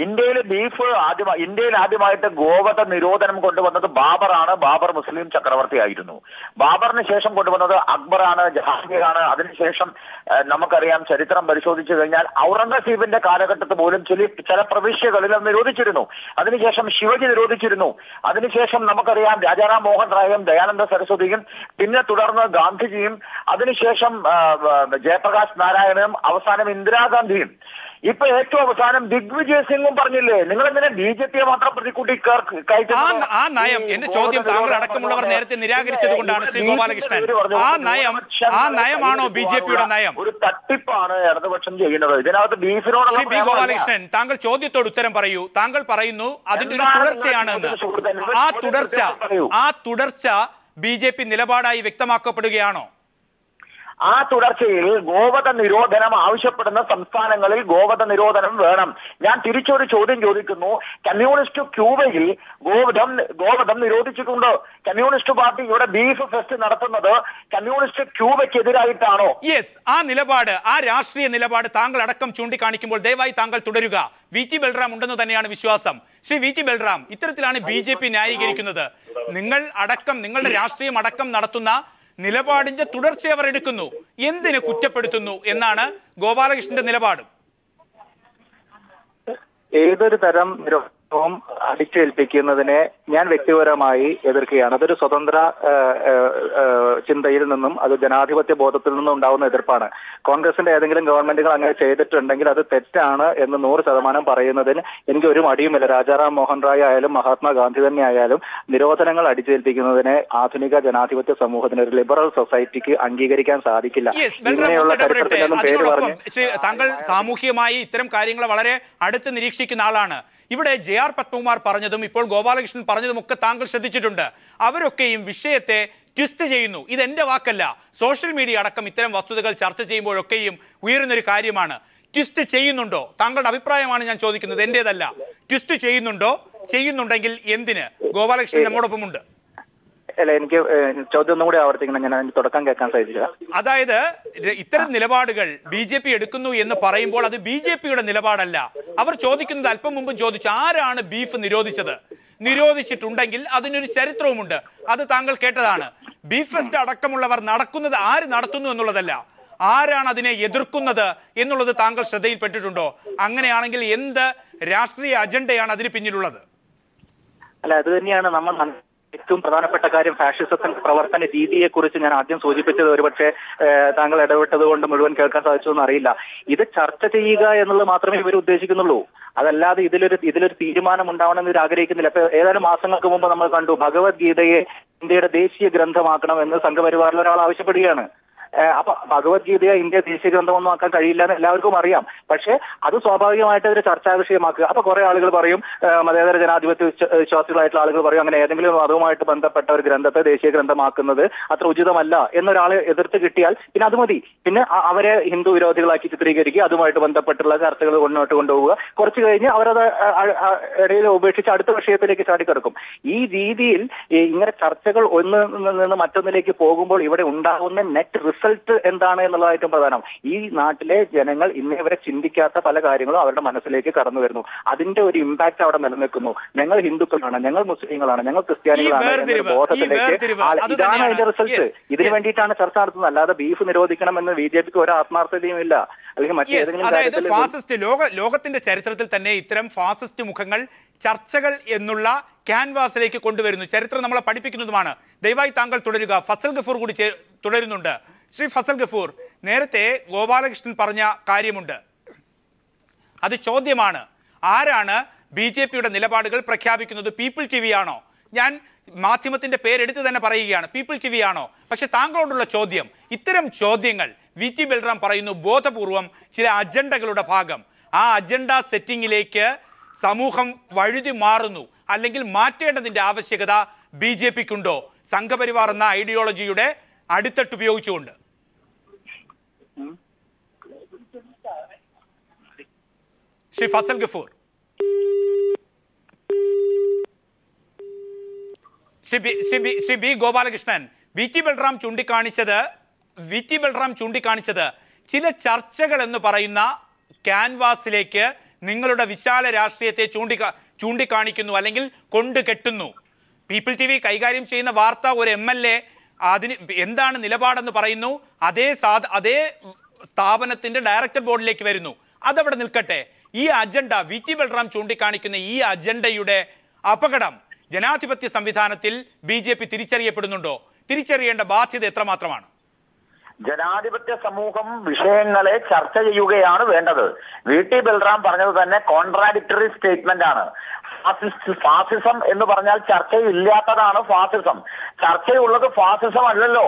[SPEAKER 8] ഇന്ത്യയിൽ ആദ്യമായിട്ട് ഗോവധ നിരോധനം കൊണ്ടുവന്നത് ബാബറാണ്. ബാബർ മുസ്ലിം ചക്രവർത്തി ആയിരുന്നു. ബാബറിന് ശേഷം കൊണ്ടുവന്നത് അക്ബറാണ്, ജഹാംഗീറാണ്. അതിനുശേഷം നമുക്കറിയാം, ചരിത്രം പരിശോധിച്ചു കഴിഞ്ഞാൽ ഔറംഗസീബിന്റെ കാലഘട്ടത്തിൽ പോലും ചില പ്രവിശ്യകളിൽ നിരോധിച്ചിരുന്നു. അതിനുശേഷം ശിവജി നിരോധിച്ചിരുന്നു. അതിനുശേഷം നമുക്കറിയാം രാജാറാം മോഹൻ റായും ദയാനന്ദ സരസ്വതിയും, പിന്നെ തുടർന്ന് ഗാന്ധിജിയും, അതിനുശേഷം ജയപ്രകാശ് നാരായണനും, അവസാനം ഇന്ദിരാഗാന്ധിയും, ഇപ്പൊ ഏറ്റവും അവസാനം ദിഗ്വിജയ് സിംഗും പറഞ്ഞില്ലേ, നിങ്ങൾ എന്തിനാ BJP മാത്രം പ്രതിക്കൂട്ടി
[SPEAKER 7] ആ നയം, എന്റെ ചോദ്യം താങ്കൾ അടക്കമുള്ളവർ നേരത്തെ നിരാകരിച്ചത് കൊണ്ടാണ് ശ്രീ ഗോപാലകൃഷ്ണൻ. ആ നയമാണോ BJPയുടെ നയം?
[SPEAKER 8] ഒരു തട്ടിപ്പാണ് ഇടതുപക്ഷം ചെയ്യുന്നത്. ഇതിനകത്ത് ബീഫിനോട്
[SPEAKER 7] ശ്രീ ബി ഗോപാലകൃഷ്ണൻ, താങ്കൾ ചോദ്യത്തോട് ഉത്തരം പറയൂ. താങ്കൾ പറയുന്നു അതിന്റെ ഒരു തുടർച്ചയാണെന്ന്. ആ തുടർച്ച BJP നിലപാടായി വ്യക്തമാക്കപ്പെടുകയാണോ?
[SPEAKER 8] ആ തുടർച്ചയിൽ ഗോവധ നിരോധനം ആവശ്യപ്പെടുന്ന സംസ്ഥാനങ്ങളിൽ ഗോവധ നിരോധനം വേണം. ഞാൻ തിരിച്ചൊരു ചോദ്യം ചോദിക്കുന്നു. കമ്മ്യൂണിസ്റ്റ് ക്യൂബയിൽ ഗോവധം നിരോധിച്ചിട്ടുണ്ട്. കമ്മ്യൂണിസ്റ്റ് പാർട്ടി ഇവിടെ ബീഫ് ഫെസ്റ്റ് നടത്തുന്നത് കമ്മ്യൂണിസ്റ്റ് ക്യൂബയ്ക്കെതിരായിട്ടാണോ?
[SPEAKER 7] യെസ്, ആ നിലപാട്, ആ രാഷ്ട്രീയ നിലപാട് താങ്കൾ അടക്കം ചൂണ്ടിക്കാണിക്കുമ്പോൾ ദയവായി താങ്കൾ തുടരുക. VT ബൽറാം ഉണ്ടെന്ന് തന്നെയാണ് വിശ്വാസം. ശ്രീ VT ബൽറാം, ഇത്തരത്തിലാണ് BJP ന്യായീകരിക്കുന്നത്. നിങ്ങൾ അടക്കം, നിങ്ങളുടെ രാഷ്ട്രീയം അടക്കം നടത്തുന്ന നിലപാടിന്റെ തുടർച്ച അവർ എടുക്കുന്നു. എന്തിന് കുറ്റപ്പെടുത്തുന്നു എന്നാണ് ഗോപാലകൃഷ്ണന്റെ നിലപാടും.
[SPEAKER 6] ഏതൊരു തരം നിരോധനവും അടിച്ചേൽപ്പിക്കുന്നതിനെ ഞാൻ വ്യക്തിപരമായി എതിർക്കുകയാണ്. അതൊരു സ്വതന്ത്ര ചിന്തയിൽ നിന്നും, അത് ജനാധിപത്യ ബോധത്തിൽ നിന്നും ഉണ്ടാവുന്ന എതിർപ്പാണ്. കോൺഗ്രസിന്റെ ഏതെങ്കിലും ഗവൺമെന്റുകൾ അങ്ങനെ ചെയ്തിട്ടുണ്ടെങ്കിൽ അത് തെറ്റാണ് എന്ന് 100% പറയുന്നതിന് എനിക്ക് ഒരു മടിയുമില്ല. രാജാറാം മോഹൻ റായ് ആയാലും മഹാത്മാഗാന്ധി തന്നെ ആയാലും നിരോധനങ്ങൾ അടിച്ചേൽപ്പിക്കുന്നതിനെ ആധുനിക ജനാധിപത്യ സമൂഹത്തിന്, ഒരു ലിബറൽ സൊസൈറ്റിക്ക് അംഗീകരിക്കാൻ സാധിക്കില്ല. ഇങ്ങനെയുള്ള ചരിത്രത്തിലൊന്നും പേര് പറഞ്ഞ്
[SPEAKER 7] താങ്കൾ സാമൂഹികമായി ഇത്തരം കാര്യങ്ങൾ വളരെ അടുത്ത് നിരീക്ഷിക്കുന്ന ആളാണ്. ഇവിടെ JR പത്മകുമാർ പറഞ്ഞതും ഇപ്പോൾ ഗോപാലകൃഷ്ണൻ പറഞ്ഞതുമൊക്കെ താങ്കൾ ശ്രദ്ധിച്ചിട്ടുണ്ട്. അവരൊക്കെയും വിഷയത്തെ ട്വിസ്റ്റ് ചെയ്യുന്നു. ഇതെന്റെ വാക്കല്ല, സോഷ്യൽ മീഡിയ അടക്കം ഇത്തരം വസ്തുതകൾ ചർച്ച ചെയ്യുമ്പോഴൊക്കെയും ഉയരുന്നൊരു കാര്യമാണ്. ട്വിസ്റ്റ് ചെയ്യുന്നുണ്ടോ? താങ്കളുടെ അഭിപ്രായമാണ് ഞാൻ ചോദിക്കുന്നത്, എന്റേതല്ല. ട്വിസ്റ്റ് ചെയ്യുന്നുണ്ടോ? ചെയ്യുന്നുണ്ടെങ്കിൽ എന്തിന്? ഗോപാലകൃഷ്ണൻ നമ്മോടൊപ്പമുണ്ട്.
[SPEAKER 6] അല്ല, എനിക്ക് ചോദ്യം ഒന്നും കൂടി ആവർത്തിക്കണം. ഞാൻ തുടക്കം കേൾക്കാൻ സാധിച്ചില്ല.
[SPEAKER 7] അതായത് ഇത്തരം നിലപാടുകൾ BJP എടുക്കുന്നു എന്ന് പറയുമ്പോൾ അത് BJPയുടെ നിലപാടല്ല. അവർ ചോദിക്കുന്നത്, അല്പം മുമ്പ് ചോദിച്ചു, ആരാണ് ബീഫ് നിരോധിച്ചത്? നിരോധിച്ചിട്ടുണ്ടെങ്കിൽ അതിനൊരു ചരിത്രവുമുണ്ട്. അത് താങ്കൾ കേട്ടതാണ്. ബീഫ് ഫെസ്റ്റ് അടക്കമുള്ളവർ നടക്കുന്നത് ആര് നടത്തുന്നു എന്നുള്ളതല്ല, ആരാണ് അതിനെ എതിർക്കുന്നത് എന്നുള്ളത് താങ്കൾ ശ്രദ്ധയിൽപ്പെട്ടിട്ടുണ്ടോ? അങ്ങനെയാണെങ്കിൽ എന്ത് രാഷ്ട്രീയ അജണ്ടയാണ് അതിന് പിന്നിലുള്ളത്?
[SPEAKER 6] അല്ല, അത് തന്നെയാണ് നമ്മൾ ഏറ്റവും പ്രധാനപ്പെട്ട കാര്യം. ഫാഷിസത്തിന്റെ പ്രവർത്തന രീതിയെ കുറിച്ച് ഞാൻ ആദ്യം സൂചിപ്പിച്ചത് ഒരുപക്ഷെ താങ്കൾ ഇടപെട്ടത് കൊണ്ട് മുഴുവൻ കേൾക്കാൻ സാധിച്ചതെന്ന് അറിയില്ല. ഇത് ചർച്ച ചെയ്യുക എന്നുള്ളത് മാത്രമേ ഇവർ ഉദ്ദേശിക്കുന്നുള്ളൂ. അതല്ലാതെ ഇതിലൊരു തീരുമാനം ഉണ്ടാവണമെന്ന് ഇവർ ആഗ്രഹിക്കുന്നില്ല. ഇപ്പൊ ഏതാനും മാസങ്ങൾക്ക് മുമ്പ് നമ്മൾ കണ്ടു, ഭഗവത്ഗീതയെ ഇന്ത്യയുടെ ദേശീയ ഗ്രന്ഥമാക്കണമെന്ന് സംഘപരിവാറിൽ ഒരാൾ ആവശ്യപ്പെടുകയാണ്. അപ്പൊ ഭഗവത്ഗീതയെ ഇന്ത്യ ദേശീയ ഗ്രന്ഥമൊന്നും ആക്കാൻ കഴിയില്ല എന്ന് എല്ലാവർക്കും അറിയാം. പക്ഷെ അത് സ്വാഭാവികമായിട്ട് ഒരു ചർച്ചാ വിഷയമാക്കുക. അപ്പൊ കുറെ ആളുകൾ പറയും, മതേതര ജനാധിപത്യ വിശ്വാസികളായിട്ടുള്ള ആളുകൾ പറയും, അങ്ങനെ ഏതെങ്കിലും അതുമായിട്ട് ബന്ധപ്പെട്ട ഒരു ഗ്രന്ഥത്തെ ദേശീയ ഗ്രന്ഥമാക്കുന്നത് അത്ര ഉചിതമല്ല എന്നൊരാളെ എതിർത്ത് കിട്ടിയാൽ പിന്നെ അത് മതി. പിന്നെ അവരെ ഹിന്ദു വിരോധികളാക്കി ചിത്രീകരിക്കുക, അതുമായിട്ട് ബന്ധപ്പെട്ടുള്ള ചർച്ചകൾ മുന്നോട്ട് കൊണ്ടുപോവുക. കുറച്ച് കഴിഞ്ഞ് അവരത് ഇടയിൽ ഉപേക്ഷിച്ച് അടുത്ത വിഷയത്തിലേക്ക് ചാടിക്കിടക്കും. ഈ രീതിയിൽ ഇങ്ങനെ ചർച്ചകൾ ഒന്നിൽ നിന്ന് മറ്റൊന്നിലേക്ക് പോകുമ്പോൾ ഇവിടെ ഉണ്ടാകുന്ന നെറ്റ് റിസൾട്ട് എന്താണ് എന്നുള്ളതായിട്ടും പ്രധാനം. ഈ നാട്ടിലെ ജനങ്ങൾ ഇന്നേ വരെ ചിന്തിക്കാത്ത പല കാര്യങ്ങളും അവരുടെ മനസ്സിലേക്ക് കടന്നു വരുന്നു. അതിന്റെ ഒരു ഇമ്പാക്ട് അവിടെ നിലനിൽക്കുന്നു. ഞങ്ങൾ ഹിന്ദുക്കളാണ്, ഞങ്ങൾ മുസ്ലിങ്ങളാണ്, ഞങ്ങൾ ക്രിസ്ത്യാനികളാണ് എന്ന ബോധത്തിലേക്ക്, ഇതാണ് അതിന്റെ റിസൾട്ട്. ഇതിനു വേണ്ടിയിട്ടാണ് ചർച്ച നടത്തുന്നത്. അല്ലാതെ ബീഫ് നിരോധിക്കണമെന്ന് BJPക്ക് ഒരു ആത്മാർത്ഥതയും ഇല്ല. അല്ലെങ്കിൽ
[SPEAKER 7] മറ്റേതെങ്കിലും ഫാസിസ്റ്റ് ലോകത്തിന്റെ ചരിത്രത്തിൽ തന്നെ ഇത്തരം ഫാസിസ്റ്റ് മുഖങ്ങൾ ചർച്ചകൾ എന്നുള്ള ക്യാൻവാസിലേക്ക് കൊണ്ടുവരുന്നു. ചരിത്രം നമ്മളെ പഠിപ്പിക്കുന്നതുമാണ്. ദയവായി താങ്കൾ തുടരുക. ഫസൽ ഗഫൂർ കൂടി തുടരുന്നുണ്ട്. ശ്രീ ഫസൽ ഗഫൂർ, നേരത്തെ ഗോപാലകൃഷ്ണൻ പറഞ്ഞ കാര്യമുണ്ട്, അത് ചോദ്യമാണ്. ആരാണ് BJPയുടെ നിലപാടുകൾ പ്രഖ്യാപിക്കുന്നത്? പീപ്പിൾ TV ആണോ? ഞാൻ മാധ്യമത്തിന്റെ പേരെടുത്ത് തന്നെ പറയുകയാണ്, പീപ്പിൾ TV ആണോ? പക്ഷെ താങ്കളോടുള്ള ചോദ്യം, ഇത്തരം ചോദ്യങ്ങൾ VT ബൽറാം പറയുന്നു ബോധപൂർവം ചില അജണ്ടകളുടെ ഭാഗം. ആ അജണ്ട സെറ്റിംഗിലേക്ക് സമൂഹം വഴുതി മാറുന്നു, അല്ലെങ്കിൽ മാറ്റേണ്ടതിന്റെ ആവശ്യകത BJPക്കുണ്ടോ സംഘപരിവാർ എന്ന ഐഡിയോളജിയുടെ അടിത്തട്ട് ഉപയോഗിച്ചുകൊണ്ട്? ശ്രീ ഫസൽ ഗഫൂർ, ശ്രീ ബി ഗോപാലകൃഷ്ണൻ, VT ബൽറാം ചൂണ്ടിക്കാണിച്ചത് ചില ചർച്ചകൾ എന്ന് പറയുന്ന ക്യാൻവാസിലേക്ക് നിങ്ങളുടെ വിശാല രാഷ്ട്രീയത്തെ ചൂണ്ടിക്കാണിക്കുന്നു അല്ലെങ്കിൽ കൊണ്ടുകെട്ടുന്നു. പീപ്പിൾ TV കൈകാര്യം ചെയ്യുന്ന വാർത്ത ഒരു MLA അതിന് എന്താണ് നിലപാടെന്ന് പറയുന്നു, അതേ സ്ഥാപനത്തിൻ്റെ ഡയറക്ടർ ബോർഡിലേക്ക് വരുന്നു. അതവിടെ നിൽക്കട്ടെ. ഈ അജണ്ട VT ബൽറാം ചൂണ്ടിക്കാണിക്കുന്ന ഈ അജണ്ടയുടെ അപകടം ജനാധിപത്യ സംവിധാനത്തിൽ BJP തിരിച്ചറിയപ്പെടുന്നുണ്ടോ? തിരിച്ചറിയേണ്ട ബാധ്യത എത്രമാത്രമാണ്?
[SPEAKER 8] ജനാധിപത്യ സമൂഹം വിഷയങ്ങളെ ചർച്ച ചെയ്യുകയാണ് വേണ്ടത്. VT ബൽറാം പറഞ്ഞത് തന്നെ കോൺട്രാഡിക്ടറി സ്റ്റേറ്റ്മെന്റ് ആണ്. ഫാസിസം എന്ന് പറഞ്ഞാൽ ചർച്ചയില്ലാത്തതാണ് ഫാസിസം. ചർച്ചയുള്ളത് ഫാസിസം അല്ലല്ലോ.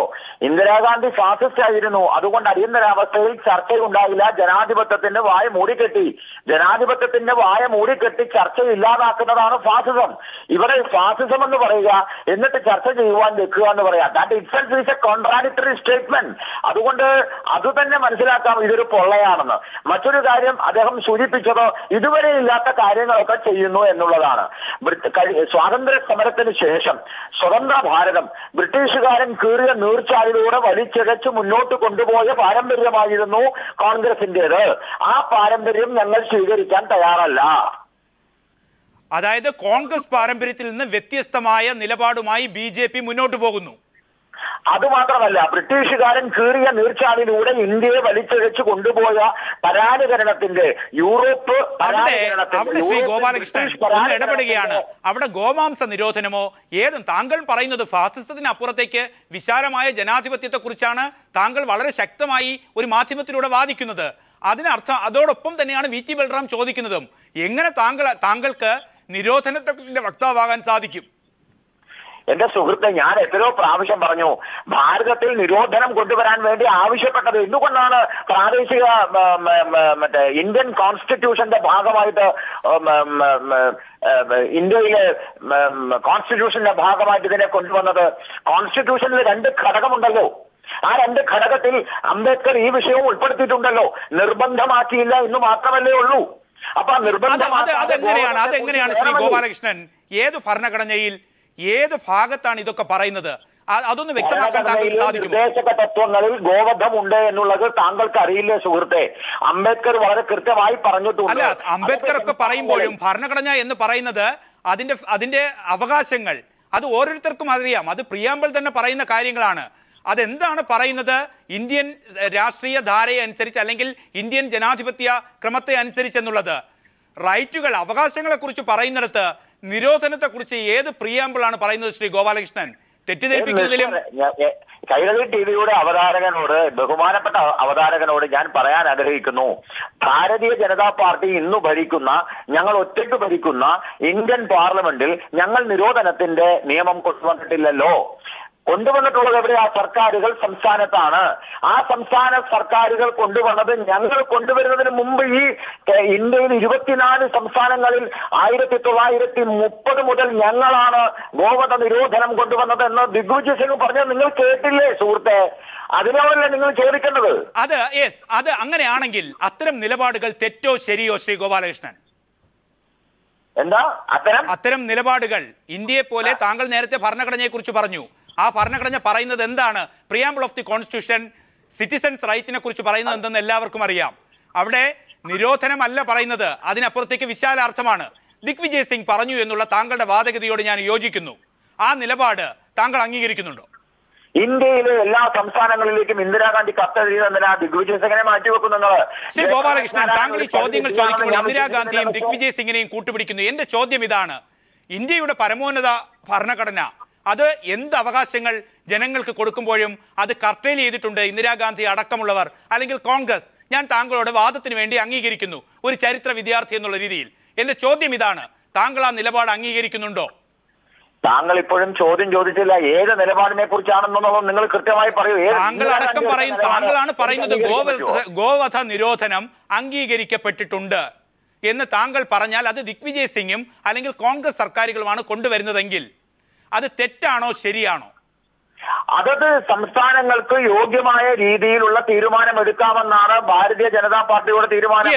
[SPEAKER 8] ഇന്ദിരാഗാന്ധി ഫാസിസ്റ്റ് ആയിരുന്നു. അതുകൊണ്ട് അടിയന്തരാവസ്ഥയിൽ ചർച്ചയുണ്ടായില്ല. ജനാധിപത്യത്തിന്റെ വായ മൂടിക്കെട്ടി. ജനാധിപത്യത്തിന്റെ വായ മൂടിക്കെട്ടി ചർച്ചയില്ലാതാക്കുന്നതാണ് ഫാസിസം. ഇവിടെ ഫാസിസം എന്ന് പറയുക, എന്നിട്ട് ചർച്ച ചെയ്യുവാൻ വെക്കുക എന്ന് പറയാം. That itself is A contradictory statement. അതുകൊണ്ട് അത് തന്നെ മനസ്സിലാക്കാം ഇതൊരു പൊള്ളയാണെന്ന്. മറ്റൊരു കാര്യം അദ്ദേഹം സൂചിപ്പിച്ചത് ഇതുവരെ ഇല്ലാത്ത കാര്യങ്ങളൊക്കെ ചെയ്യുന്നു എന്നുള്ളതാണ്. സ്വാതന്ത്ര്യ സമരത്തിന് ശേഷം സ്വതന്ത്ര ഭാരതം ബ്രിട്ടീഷുകാരൻ കീറിയ നീർച്ചാലിലൂടെ വലിച്ചിഴച്ച് മുന്നോട്ട് കൊണ്ടുപോയ പാരമ്പര്യമായിരുന്നു കോൺഗ്രസിന്റേത്. ആ പാരമ്പര്യം ഞങ്ങൾ സ്വീകരിക്കാൻ തയ്യാറല്ല.
[SPEAKER 7] അതായത് കോൺഗ്രസ് പാരമ്പര്യത്തിൽ നിന്ന് വ്യത്യസ്തമായ നിലപാടുമായി BJP മുന്നോട്ട് പോകുന്നു.
[SPEAKER 8] അതുമാത്രമല്ല, ബ്രിട്ടീഷുകാരൻ കീറിയ നീർച്ചാലിലൂടെ ഇന്ത്യയെ വലിച്ചിഴച്ച് കൊണ്ടുപോയ പരാനുകരണത്തിന്റെ യൂറോപ്പ്
[SPEAKER 7] അവിടെ ശ്രീ ഗോപാലകൃഷ്ണൻ ഒന്ന് ഇടപെടുകയാണ്. അവിടെ ഗോമാംസ നിരോധനമോ ഏതും താങ്കൾ പറയുന്നത് ഫാസിസത്തിന് അപ്പുറത്തേക്ക് വിശാലമായ ജനാധിപത്യത്തെ കുറിച്ചാണ് താങ്കൾ വളരെ ശക്തമായി ഒരു മാധ്യമത്തിലൂടെ വാദിക്കുന്നത്. അതിനർത്ഥം അതോടൊപ്പം തന്നെയാണ് VT ബൽറാം ചോദിക്കുന്നതും. എങ്ങനെ താങ്കൾക്ക് നിരോധനത്തിന്റെ വക്താവാകാൻ സാധിക്കും?
[SPEAKER 8] എന്റെ സുഹൃത്തെ, ഞാൻ എത്രയോ പ്രാവശ്യം പറഞ്ഞു, ഭാരതത്തിൽ നിരോധനം കൊണ്ടുവരാൻ വേണ്ടി ആവശ്യപ്പെട്ടത് എന്തുകൊണ്ടാണ് പ്രാദേശിക ഇന്ത്യൻ കോൺസ്റ്റിറ്റ്യൂഷന്റെ ഭാഗമായിട്ട് ഇന്ത്യയിലെ കോൺസ്റ്റിറ്റ്യൂഷന്റെ ഭാഗമായിട്ട് ഇതിനെ കൊണ്ടുവന്നത്? കോൺസ്റ്റിറ്റ്യൂഷനിൽ 2 ഘടകമുണ്ടല്ലോ. ആ 2 ഘടകത്തിൽ അംബേദ്കർ ഈ വിഷയവും ഉൾപ്പെടുത്തിയിട്ടുണ്ടല്ലോ. നിർബന്ധമാക്കിയില്ല എന്ന് മാത്രമല്ലേ ഉള്ളൂ. അപ്പൊ
[SPEAKER 7] അതെങ്ങനെയാണ് ശ്രീ ഗോപാലകൃഷ്ണൻ? ഏത് ഭരണഘടനയിൽ ഏത് ഭാഗത്താണ് ഇതൊക്കെ പറയുന്നത്? അതൊന്ന് വ്യക്തമാക്കാൻ താങ്കൾക്ക് സാധിക്കും?
[SPEAKER 8] നിർദ്ദേശക തത്വങ്ങളിൽ ഗോവധമുണ്ട് എന്നുള്ളത് താങ്കൾക്ക് അറിയില്ലേ സുഹൃത്തെ? അംബേദ്കർ വളരെ കൃത്യമായി പറഞ്ഞിട്ടുണ്ട്.
[SPEAKER 7] അല്ല, അംബേദ്കർ ഒക്കെ പറയുമ്പോഴും ഭരണഘടന എന്ന് പറയുന്നത് അതിന്റെ അവകാശങ്ങൾ അത് ഓരോരുത്തർക്കും അറിയാം. അത് പ്രിയാമ്പിൾ തന്നെ പറയുന്ന കാര്യങ്ങളാണ്. അതെന്താണ് പറയുന്നത്? ഇന്ത്യൻ രാഷ്ട്രീയ ധാരയെ അനുസരിച്ച് അല്ലെങ്കിൽ ഇന്ത്യൻ ജനാധിപത്യ ക്രമത്തെ അനുസരിച്ചെന്നുള്ളത്. റൈറ്റുകൾ, അവകാശങ്ങളെ കുറിച്ച് പറയുന്നിടത്ത് നിരോധനത്തെക്കുറിച്ച് ഏത് പ്രിയാമ്പിളാണ് പറയുന്നത് ശ്രീ ഗോപാലകൃഷ്ണൻ? തെറ്റിദ്ധരിപ്പിക്കുന്നതിലും
[SPEAKER 8] കൈരളി ടിവിയുടെ അവതാരകനോട്, ബഹുമാനപ്പെട്ട അവതാരകനോട് ഞാൻ പറയാൻ ആഗ്രഹിക്കുന്നു, ഭാരതീയ ജനതാ പാർട്ടി ഇന്ന് ഭരിക്കുന്ന, ഞങ്ങൾ ഒറ്റയ്ക്ക് ഭരിക്കുന്ന ഇന്ത്യൻ പാർലമെന്റിൽ ഞങ്ങൾ നിരോധനത്തിന്റെ നിയമം കൊണ്ടുവന്നിട്ടില്ലല്ലോ. കൊണ്ടുവന്നിട്ടുള്ളത് എവിടെയാ? സർക്കാരുകൾ സംസ്ഥാനത്താണ്. ആ സംസ്ഥാന സർക്കാരുകൾ കൊണ്ടുവന്നത് ഞങ്ങൾ കൊണ്ടുവരുന്നതിന് മുമ്പ് ഈ ഇന്ത്യയിൽ 24 സംസ്ഥാനങ്ങളിൽ 1930 മുതൽ ഞങ്ങളാണ് ഗോവധ നിരോധനം കൊണ്ടുവന്നത് എന്ന് ദിഗ്വിജയ് സിംഗ് പറഞ്ഞത് നിങ്ങൾ കേട്ടില്ലേ സുഹൃത്തെ? അതിനോടല്ലേ നിങ്ങൾ ചോദിക്കേണ്ടത്?
[SPEAKER 7] അത് അങ്ങനെയാണെങ്കിൽ അത്തരം നിലപാടുകൾ തെറ്റോ ശരിയോ ശ്രീ ഗോപാലകൃഷ്ണൻ?
[SPEAKER 8] എന്താ
[SPEAKER 7] അത്തരം നിലപാടുകൾ? ഇന്ത്യയെ പോലെ താങ്കൾ നേരത്തെ ഭരണഘടനയെ കുറിച്ച് പറഞ്ഞു. ആ ഭരണഘടന പറയുന്നത് എന്താണ്? Preamble of the constitution citizens റൈറ്റിനെ കുറിച്ച് പറയുന്നത് എന്തെന്ന് എല്ലാവർക്കും അറിയാം. അവിടെ നിരോധനമല്ല പറയുന്നത്, അതിനപ്പുറത്തേക്ക് വിശാലാർത്ഥമാണ്. ദിഗ്വിജയ് സിംഗ് പറഞ്ഞു എന്നുള്ള താങ്കളുടെ വാദഗതിയോട് ഞാൻ യോജിക്കുന്നു. ആ നിലപാട് താങ്കൾ അംഗീകരിക്കുന്നുണ്ടോ?
[SPEAKER 8] ഇന്ത്യയിലെ എല്ലാ സംസ്ഥാനങ്ങളിലേക്കും ഇന്ദിരാഗാന്ധി കത്തെഴുതിയതെന്തിനാ ദിഗ്വിജയ് സിംഗിനെ മാറ്റിവെക്കുന്നത്?
[SPEAKER 7] ശ്രീ ഗോപാലകൃഷ്ണൻ, താങ്കൾ ഈ ചോദ്യങ്ങൾ ചോദിക്കുമ്പോൾ ഇന്ദിരാഗാന്ധിയും ദിഗ്വിജയ് സിംഗിനെയും കൂട്ടുപിടിക്കുന്നു. എന്റെ ചോദ്യം ഇതാണ്, ഇന്ത്യയുടെ പരമോന്നത ഭരണഘടന അത് എന്ത് അവകാശങ്ങൾ ജനങ്ങൾക്ക് കൊടുക്കുമ്പോഴും അത് കർട്ടൈൽ ചെയ്തിട്ടുണ്ട് ഇന്ദിരാഗാന്ധി അടക്കമുള്ളവർ, അല്ലെങ്കിൽ കോൺഗ്രസ്. ഞാൻ താങ്കളോട് വാദത്തിന് വേണ്ടി അംഗീകരിക്കുന്നു ഒരു ചരിത്ര വിദ്യാർത്ഥി എന്നുള്ള രീതിയിൽ. എന്റെ ചോദ്യം ഇതാണ്, താങ്കൾ ആ നിലപാട് അംഗീകരിക്കുന്നുണ്ടോ?
[SPEAKER 8] താങ്കൾ ഇപ്പോഴും ചോദ്യം ചോദിച്ചില്ല. ഏത് നിലപാടിനെ കുറിച്ചാണെന്നുള്ളത് നിങ്ങൾ കൃത്യമായി പറയൂ.
[SPEAKER 7] താങ്കളാണ് പറയുന്നത് ഗോവധ നിരോധനം അംഗീകരിക്കപ്പെട്ടിട്ടുണ്ട് എന്ന് താങ്കൾ പറഞ്ഞാൽ അത് ദിഗ്വിജയ് സിംഗും അല്ലെങ്കിൽ കോൺഗ്രസ് സർക്കാരുകളുമാണ് കൊണ്ടുവരുന്നതെങ്കിൽ അത് തെറ്റാണോ ശരിയാണോ?
[SPEAKER 8] അതത് സംസ്ഥാനങ്ങൾക്ക് യോഗ്യമായ രീതിയിലുള്ള തീരുമാനമെടുക്കാമെന്നാണ് ഭാരതീയ ജനതാ പാർട്ടിയുടെ തീരുമാനം.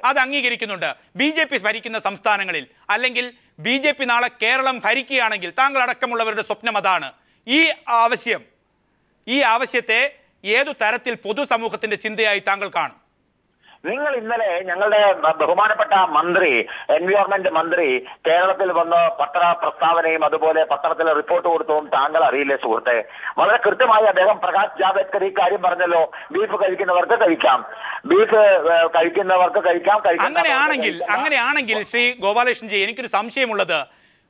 [SPEAKER 7] അത് അംഗീകരിക്കുന്നുണ്ട്. BJP ഭരിക്കുന്ന സംസ്ഥാനങ്ങളിൽ അല്ലെങ്കിൽ BJP നാളെ കേരളം ഭരിക്കുകയാണെങ്കിൽ താങ്കൾ അടക്കമുള്ളവരുടെ സ്വപ്നം അതാണ്. ഈ ആവശ്യത്തെ ഏതു തരത്തിൽ പൊതുസമൂഹത്തിന്റെ ചിന്തയായി താങ്കൾ കാണും?
[SPEAKER 8] നിങ്ങൾ ഇന്നലെ ഞങ്ങളുടെ ബഹുമാനപ്പെട്ട മന്ത്രി, എൻവയോൺമെന്റ് മന്ത്രി കേരളത്തിൽ വന്ന് പത്ര പ്രസ്താവനയും അതുപോലെ പത്രത്തിൽ റിപ്പോർട്ട് കൊടുത്തതും താങ്കൾ അറിയില്ലേ സുഹൃത്തെ? വളരെ കൃത്യമായി അദ്ദേഹം പ്രകാശ് ജാവ്ദേക്കർ ഈ കാര്യം പറഞ്ഞല്ലോ. ബീഫ് കഴിക്കുന്നവർക്ക് കഴിക്കാം, ബീഫ് കഴിക്കുന്നവർക്ക് കഴിക്കാം.
[SPEAKER 7] അങ്ങനെയാണെങ്കിൽ ശ്രീ ഗോപാലകൃഷ്ണൻജി, എനിക്കൊരു സംശയമുള്ളത്,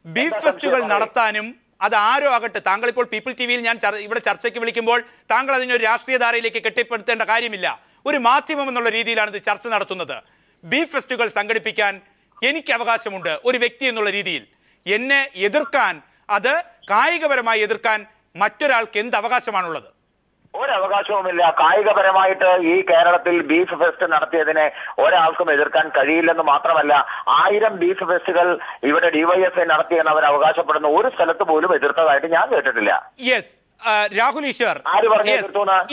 [SPEAKER 7] ബീഫ് ഫെസ്റ്റുകൾ നടത്താനും അത് ആരോ ആകട്ടെ, താങ്കൾ ഇപ്പോൾ പീപ്പിൾ ടി വിയിൽ ഞാൻ ഇവിടെ ചർച്ചയ്ക്ക് വിളിക്കുമ്പോൾ താങ്കൾ അതിനൊരു രാഷ്ട്രീയ ധാരയിലേക്ക് കെട്ടിപ്പടുത്തേണ്ട കാര്യമില്ല. ഒരു മാധ്യമം എന്നുള്ള രീതിയിലാണ് ഇത് ചർച്ച നടത്തുന്നത്. ബീഫ് ഫെസ്റ്റുകൾ സംഘടിപ്പിക്കാൻ എനിക്ക് അവകാശമുണ്ട് ഒരു വ്യക്തി എന്നുള്ള രീതിയിൽ. എന്നെ എതിർക്കാൻ, അത് കായികപരമായി എതിർക്കാൻ മറ്റൊരാൾക്ക് എന്ത് അവകാശമാണുള്ളത്?
[SPEAKER 8] ഒരവകാശവുമില്ല. കായികപരമായിട്ട് ഈ കേരളത്തിൽ ബീഫ് ഫെസ്റ്റ് നടത്തിയതിനെ ഒരാൾക്കും എതിർക്കാൻ കഴിയില്ലെന്ന് മാത്രമല്ല, 1000 ബീഫ് ഫെസ്റ്റുകൾ ഇവിടെ ഡിവൈഎഫ്ഐ നടത്തിയെന്ന് അവർ അവകാശപ്പെടുന്ന ഒരു സ്ഥലത്ത് പോലും എതിർത്തതായിട്ട് ഞാൻ കേട്ടിട്ടില്ല.
[SPEAKER 7] യെസ്, രാഹുൽ ഈശ്വർ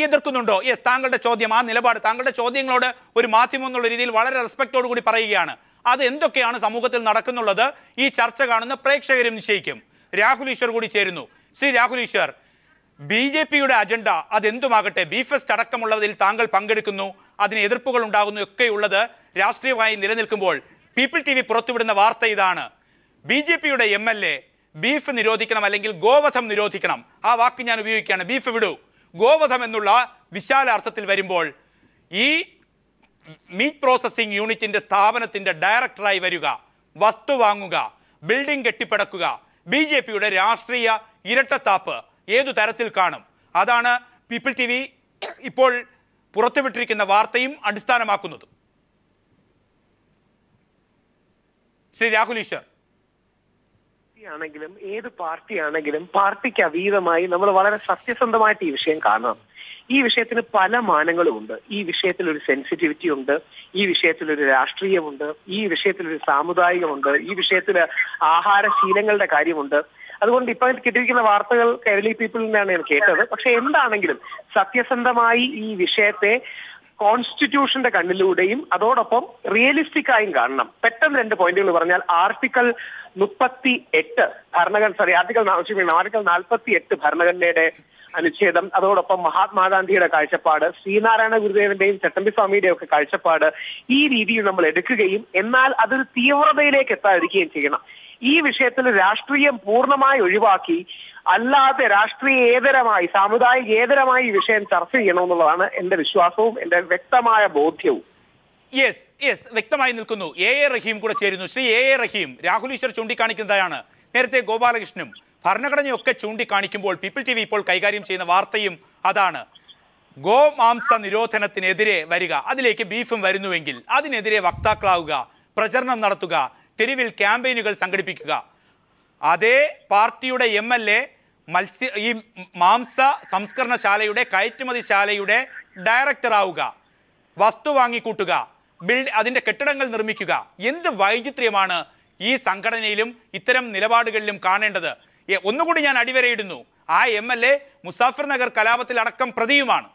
[SPEAKER 7] എതിർക്കുന്നുണ്ടോ? യെസ്, താങ്കളുടെ ചോദ്യം, ആ നിലപാട്, താങ്കളുടെ ചോദ്യങ്ങളോട് ഒരു മാധ്യമം എന്നുള്ള രീതിയിൽ വളരെ റെസ്പെക്റ്റോട് കൂടി പറയുകയാണ്. അത് എന്തൊക്കെയാണ് സമൂഹത്തിൽ നടക്കുന്നുള്ളത് ഈ ചർച്ച കാണുന്ന പ്രേക്ഷകരും നിശ്ചയിക്കും. രാഹുൽ ഈശ്വർ കൂടി ചേരുന്നു. ശ്രീ രാഹുൽ ഈശ്വർ, BJPയുടെ അജണ്ട അതെന്തുമാകട്ടെ, ബീഫ് ഫെസ്റ്റ് അടക്കമുള്ളതിൽ താങ്കൾ പങ്കെടുക്കുന്നു, അതിന് എതിർപ്പുകൾ ഉണ്ടാകുന്നു, ഒക്കെയുള്ളത് രാഷ്ട്രീയമായി നിലനിൽക്കുമ്പോൾ പീപ്പിൾ TV പുറത്തുവിടുന്ന വാർത്ത ഇതാണ്: BJPയുടെ MLA ബീഫ് നിരോധിക്കണം, അല്ലെങ്കിൽ ഗോവധം നിരോധിക്കണം. ആ വാക്ക് ഞാൻ ഉപയോഗിക്കുകയാണ്. ബീഫ് വിടൂ, ഗോവധം എന്നുള്ള വിശാല അർത്ഥത്തിൽ വരുമ്പോൾ ഈ മീറ്റ് പ്രോസസ്സിംഗ് യൂണിറ്റിന്റെ സ്ഥാപനത്തിന്റെ ഡയറക്ടറായി വരിക, വസ്തു വാങ്ങുക, ബിൽഡിംഗ് കെട്ടിപ്പടക്കുക, BJPയുടെ രാഷ്ട്രീയ ഇരട്ടത്താപ്പ് ഏതു തരത്തിൽ കാണും? അതാണ് പീപ്പിൾ TV ഇപ്പോൾ പുറത്തുവിട്ടിരിക്കുന്ന വാർത്തയും അടിസ്ഥാനമാക്കുന്നതും. ശ്രീ രാഹുൽ ഈശ്വർ,
[SPEAKER 9] ആണെങ്കിലും ഏത് പാർട്ടിയാണെങ്കിലും പാർട്ടിക്ക് അതീതമായി നമ്മൾ വളരെ സത്യസന്ധമായിട്ട് ഈ വിഷയം കാണണം. ഈ വിഷയത്തിന് പല മാനങ്ങളും ഉണ്ട്. ഈ വിഷയത്തിൽ ഒരു സെൻസിറ്റിവിറ്റി ഉണ്ട്, ഈ വിഷയത്തിൽ ഒരു രാഷ്ട്രീയമുണ്ട്, ഈ വിഷയത്തിൽ ഒരു സാമുദായികമുണ്ട്, ഈ വിഷയത്തിൽ ആഹാരശീലങ്ങളുടെ കാര്യമുണ്ട്. അതുകൊണ്ട് ഇപ്പൊ കിട്ടിയിരിക്കുന്ന വാർത്തകൾ കേരളീയ പീപ്പിളിൽ നിന്നാണ് ഞാൻ കേട്ടത്. പക്ഷെ എന്താണെങ്കിലും സത്യസന്ധമായി ഈ വിഷയത്തെ കോൺസ്റ്റിറ്റ്യൂഷന്റെ കണ്ണിലൂടെയും അതോടൊപ്പം റിയലിസ്റ്റിക് ആയും കാണണം. പെട്ടെന്ന് 2 പോയിന്റുകൾ പറഞ്ഞാൽ, ആർട്ടിക്കിൾ 48 ആർട്ടിക്കിൾ 48 ഭരണഘടനയുടെ അനുച്ഛേദം, അതോടൊപ്പം മഹാത്മാഗാന്ധിയുടെ കാഴ്ചപ്പാട്, ശ്രീനാരായണ ഗുരുദേവന്റെയും ചട്ടമ്പി സ്വാമിയുടെയും ഒക്കെ കാഴ്ചപ്പാട് ഈ രീതിയിൽ നമ്മൾ എടുക്കുകയും എന്നാൽ അതൊരു തീവ്രതയിലേക്ക് എത്താതിരിക്കുകയും ചെയ്യണം. ഈ വിഷയത്തിൽ രാഷ്ട്രീയം പൂർണ്ണമായി ഒഴിവാക്കി അല്ലാതെ രാഷ്ട്രീയേതരമായി, സാമുദായികേതരമായി ഈ വിഷയം ചർച്ച ചെയ്യണമെന്നുള്ളതാണ് എന്റെ വിശ്വാസവും എന്റെ വ്യക്തമായ ബോധ്യവും.
[SPEAKER 7] യെസ്, വ്യക്തമായി നിൽക്കുന്നു. A റഹീം കൂടെ ചേരുന്നു. ശ്രീ A റഹീം, രാഹുൽ ഈശ്വർ ചൂണ്ടിക്കാണിക്കുന്നതാണ്, നേരത്തെ ഗോപാലകൃഷ്ണനും ഭരണഘടനയൊക്കെ ചൂണ്ടിക്കാണിക്കുമ്പോൾ പീപ്പിൾ TV ഇപ്പോൾ കൈകാര്യം ചെയ്യുന്ന വാർത്തയും അതാണ്. ഗോമാംസ നിരോധനത്തിനെതിരെ വരിക, അതിലേക്ക് ബീഫും വരുന്നുവെങ്കിൽ അതിനെതിരെ വക്താക്കളാവുക, പ്രചരണം നടത്തുക, തെരുവിൽ ക്യാമ്പയിനുകൾ സംഘടിപ്പിക്കുക. അതേ പാർട്ടിയുടെ MLA ഈ മാംസ സംസ്കരണശാലയുടെ, കയറ്റുമതിശാലയുടെ ഡയറക്ടറാവുക, വസ്തു വാങ്ങിക്കൂട്ടുക, അതിൻ്റെ കെട്ടിടങ്ങൾ നിർമ്മിക്കുക. എന്ത് വൈചിത്ര്യമാണ് ഈ സംഘടനയിലും ഇത്തരം നിലപാടുകളിലും കാണേണ്ടത്? ഒന്നുകൂടി ഞാൻ അടിവരയിടുന്നു, ആ MLA മുസാഫർ നഗർ കലാപത്തിൽ അടക്കം പ്രതിയുമാണ്.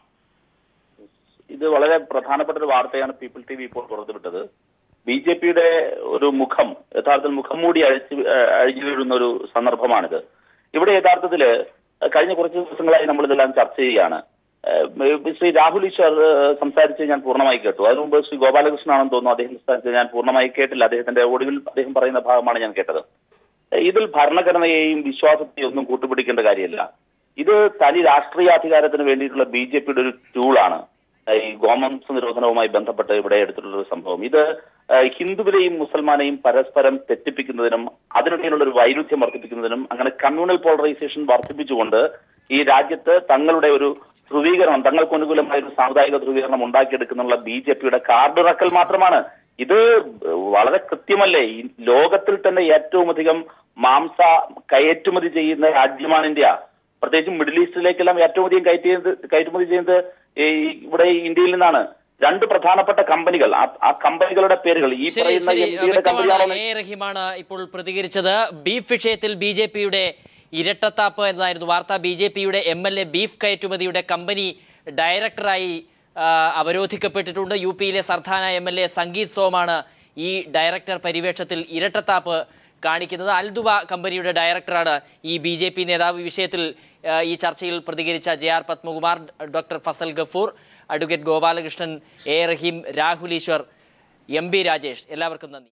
[SPEAKER 10] ഇത് വളരെ പ്രധാനപ്പെട്ട ഒരു വാർത്തയാണ് പീപ്പിൾ TV ഇപ്പോൾ പുറത്തുവിട്ടത്. BJPയുടെ ഒരു മുഖം, യഥാർത്ഥത്തിൽ മുഖം മൂടി അഴിഞ്ഞു വീഴുന്ന ഒരു സന്ദർഭമാണിത്. ഇവിടെ യഥാർത്ഥത്തില് കഴിഞ്ഞ കുറച്ച് ദിവസങ്ങളായി നമ്മളിതെല്ലാം ചർച്ച ചെയ്യുകയാണ്. ശ്രീ രാഹുൽ ഈശ്വർ സംസാരിച്ച് ഞാൻ പൂർണ്ണമായി കേട്ടു. അതിനു മുമ്പ് ശ്രീ ഗോപാലകൃഷ്ണനാണെന്ന് തോന്നുന്നു, അദ്ദേഹം സംസാരിച്ച് ഞാൻ പൂർണ്ണമായി കേട്ടില്ല. അദ്ദേഹത്തിന്റെ ഒടുവിൽ അദ്ദേഹം പറയുന്ന ഭാഗമാണ് ഞാൻ കേട്ടത്. ഇതിൽ ഭരണഘടനയെയും വിശ്വാസത്തെയും ഒന്നും കൂട്ടുപിടിക്കേണ്ട കാര്യമില്ല. ഇത് തനി രാഷ്ട്രീയാധികാരത്തിന് വേണ്ടിയിട്ടുള്ള BJPയുടെ ഒരു ടൂളാണ്. ഈ ഗോമാംസ നിരോധനവുമായി ബന്ധപ്പെട്ട് ഇവിടെ എടുത്തിട്ടുള്ള ഒരു സംഭവം. ഇത് ഹിന്ദുവിനെയും മുസൽമാനെയും പരസ്പരം തെറ്റിപ്പിക്കുന്നതിനും അതിനിടയിലുള്ള ഒരു വൈരുദ്ധ്യം വർദ്ധിപ്പിക്കുന്നതിനും, അങ്ങനെ കമ്മ്യൂണൽ പോളറൈസേഷൻ വർദ്ധിപ്പിച്ചുകൊണ്ട് ഈ രാജ്യത്ത് തങ്ങളുടെ ഒരു ധ്രുവീകരണം, തങ്ങൾക്ക് അനുകൂലമായ ഒരു സാമുദായിക ധ്രുവീകരണം ഉണ്ടാക്കിയെടുക്കുന്നുള്ള BJPയുടെ കാർഡിറക്കൽ മാത്രമാണ്. ഇത് വളരെ കൃത്യമല്ലേ? ഈ ലോകത്തിൽ തന്നെ ഏറ്റവും അധികം മാംസ കയറ്റുമതി ചെയ്യുന്ന രാജ്യമാണ് ഇന്ത്യ. പ്രത്യേകിച്ചും മിഡിൽ ഈസ്റ്റിലേക്കെല്ലാം ഏറ്റവും അധികം കയറ്റുമതി ചെയ്യുന്നത് ഇവിടെ ഇന്ത്യയിൽ നിന്നാണ്. 2 പ്രധാനപ്പെട്ട കമ്പനികൾ, ആ കമ്പനികളുടെ പേരുകൾ ഈ പറയുന്ന
[SPEAKER 1] റഹീമാണ് ഇപ്പോൾ പ്രതികരിച്ചത്. ബീഫ് വിഷയത്തിൽ BJPയുടെ ഇരട്ടത്താപ്പ് എന്നതായിരുന്നു വാർത്ത. BJPയുടെ MLA ബീഫ് കയറ്റുമതിയുടെ കമ്പനി ഡയറക്ടറായി അവരോധിക്കപ്പെട്ടിട്ടുണ്ട്. UPയിലെ സർദാന MLA സംഗീത് സോമാണ് ഈ ഡയറക്ടർ പരിവേഷത്തിൽ ഇരട്ടത്താപ്പ് കാണിക്കുന്നത്. അൽദുവ കമ്പനിയുടെ ഡയറക്ടറാണ് ഈ BJP നേതാവ്. ഈ വിഷയത്തിൽ ഈ ചർച്ചയിൽ പ്രതികരിച്ച JR Padmakumar, doctor Fazal Gafoor, advocate Gopalakrishnan, A Rahim, Rahul Easwar, M B Rajesh, എല്ലാവർക്കും നന്ദി.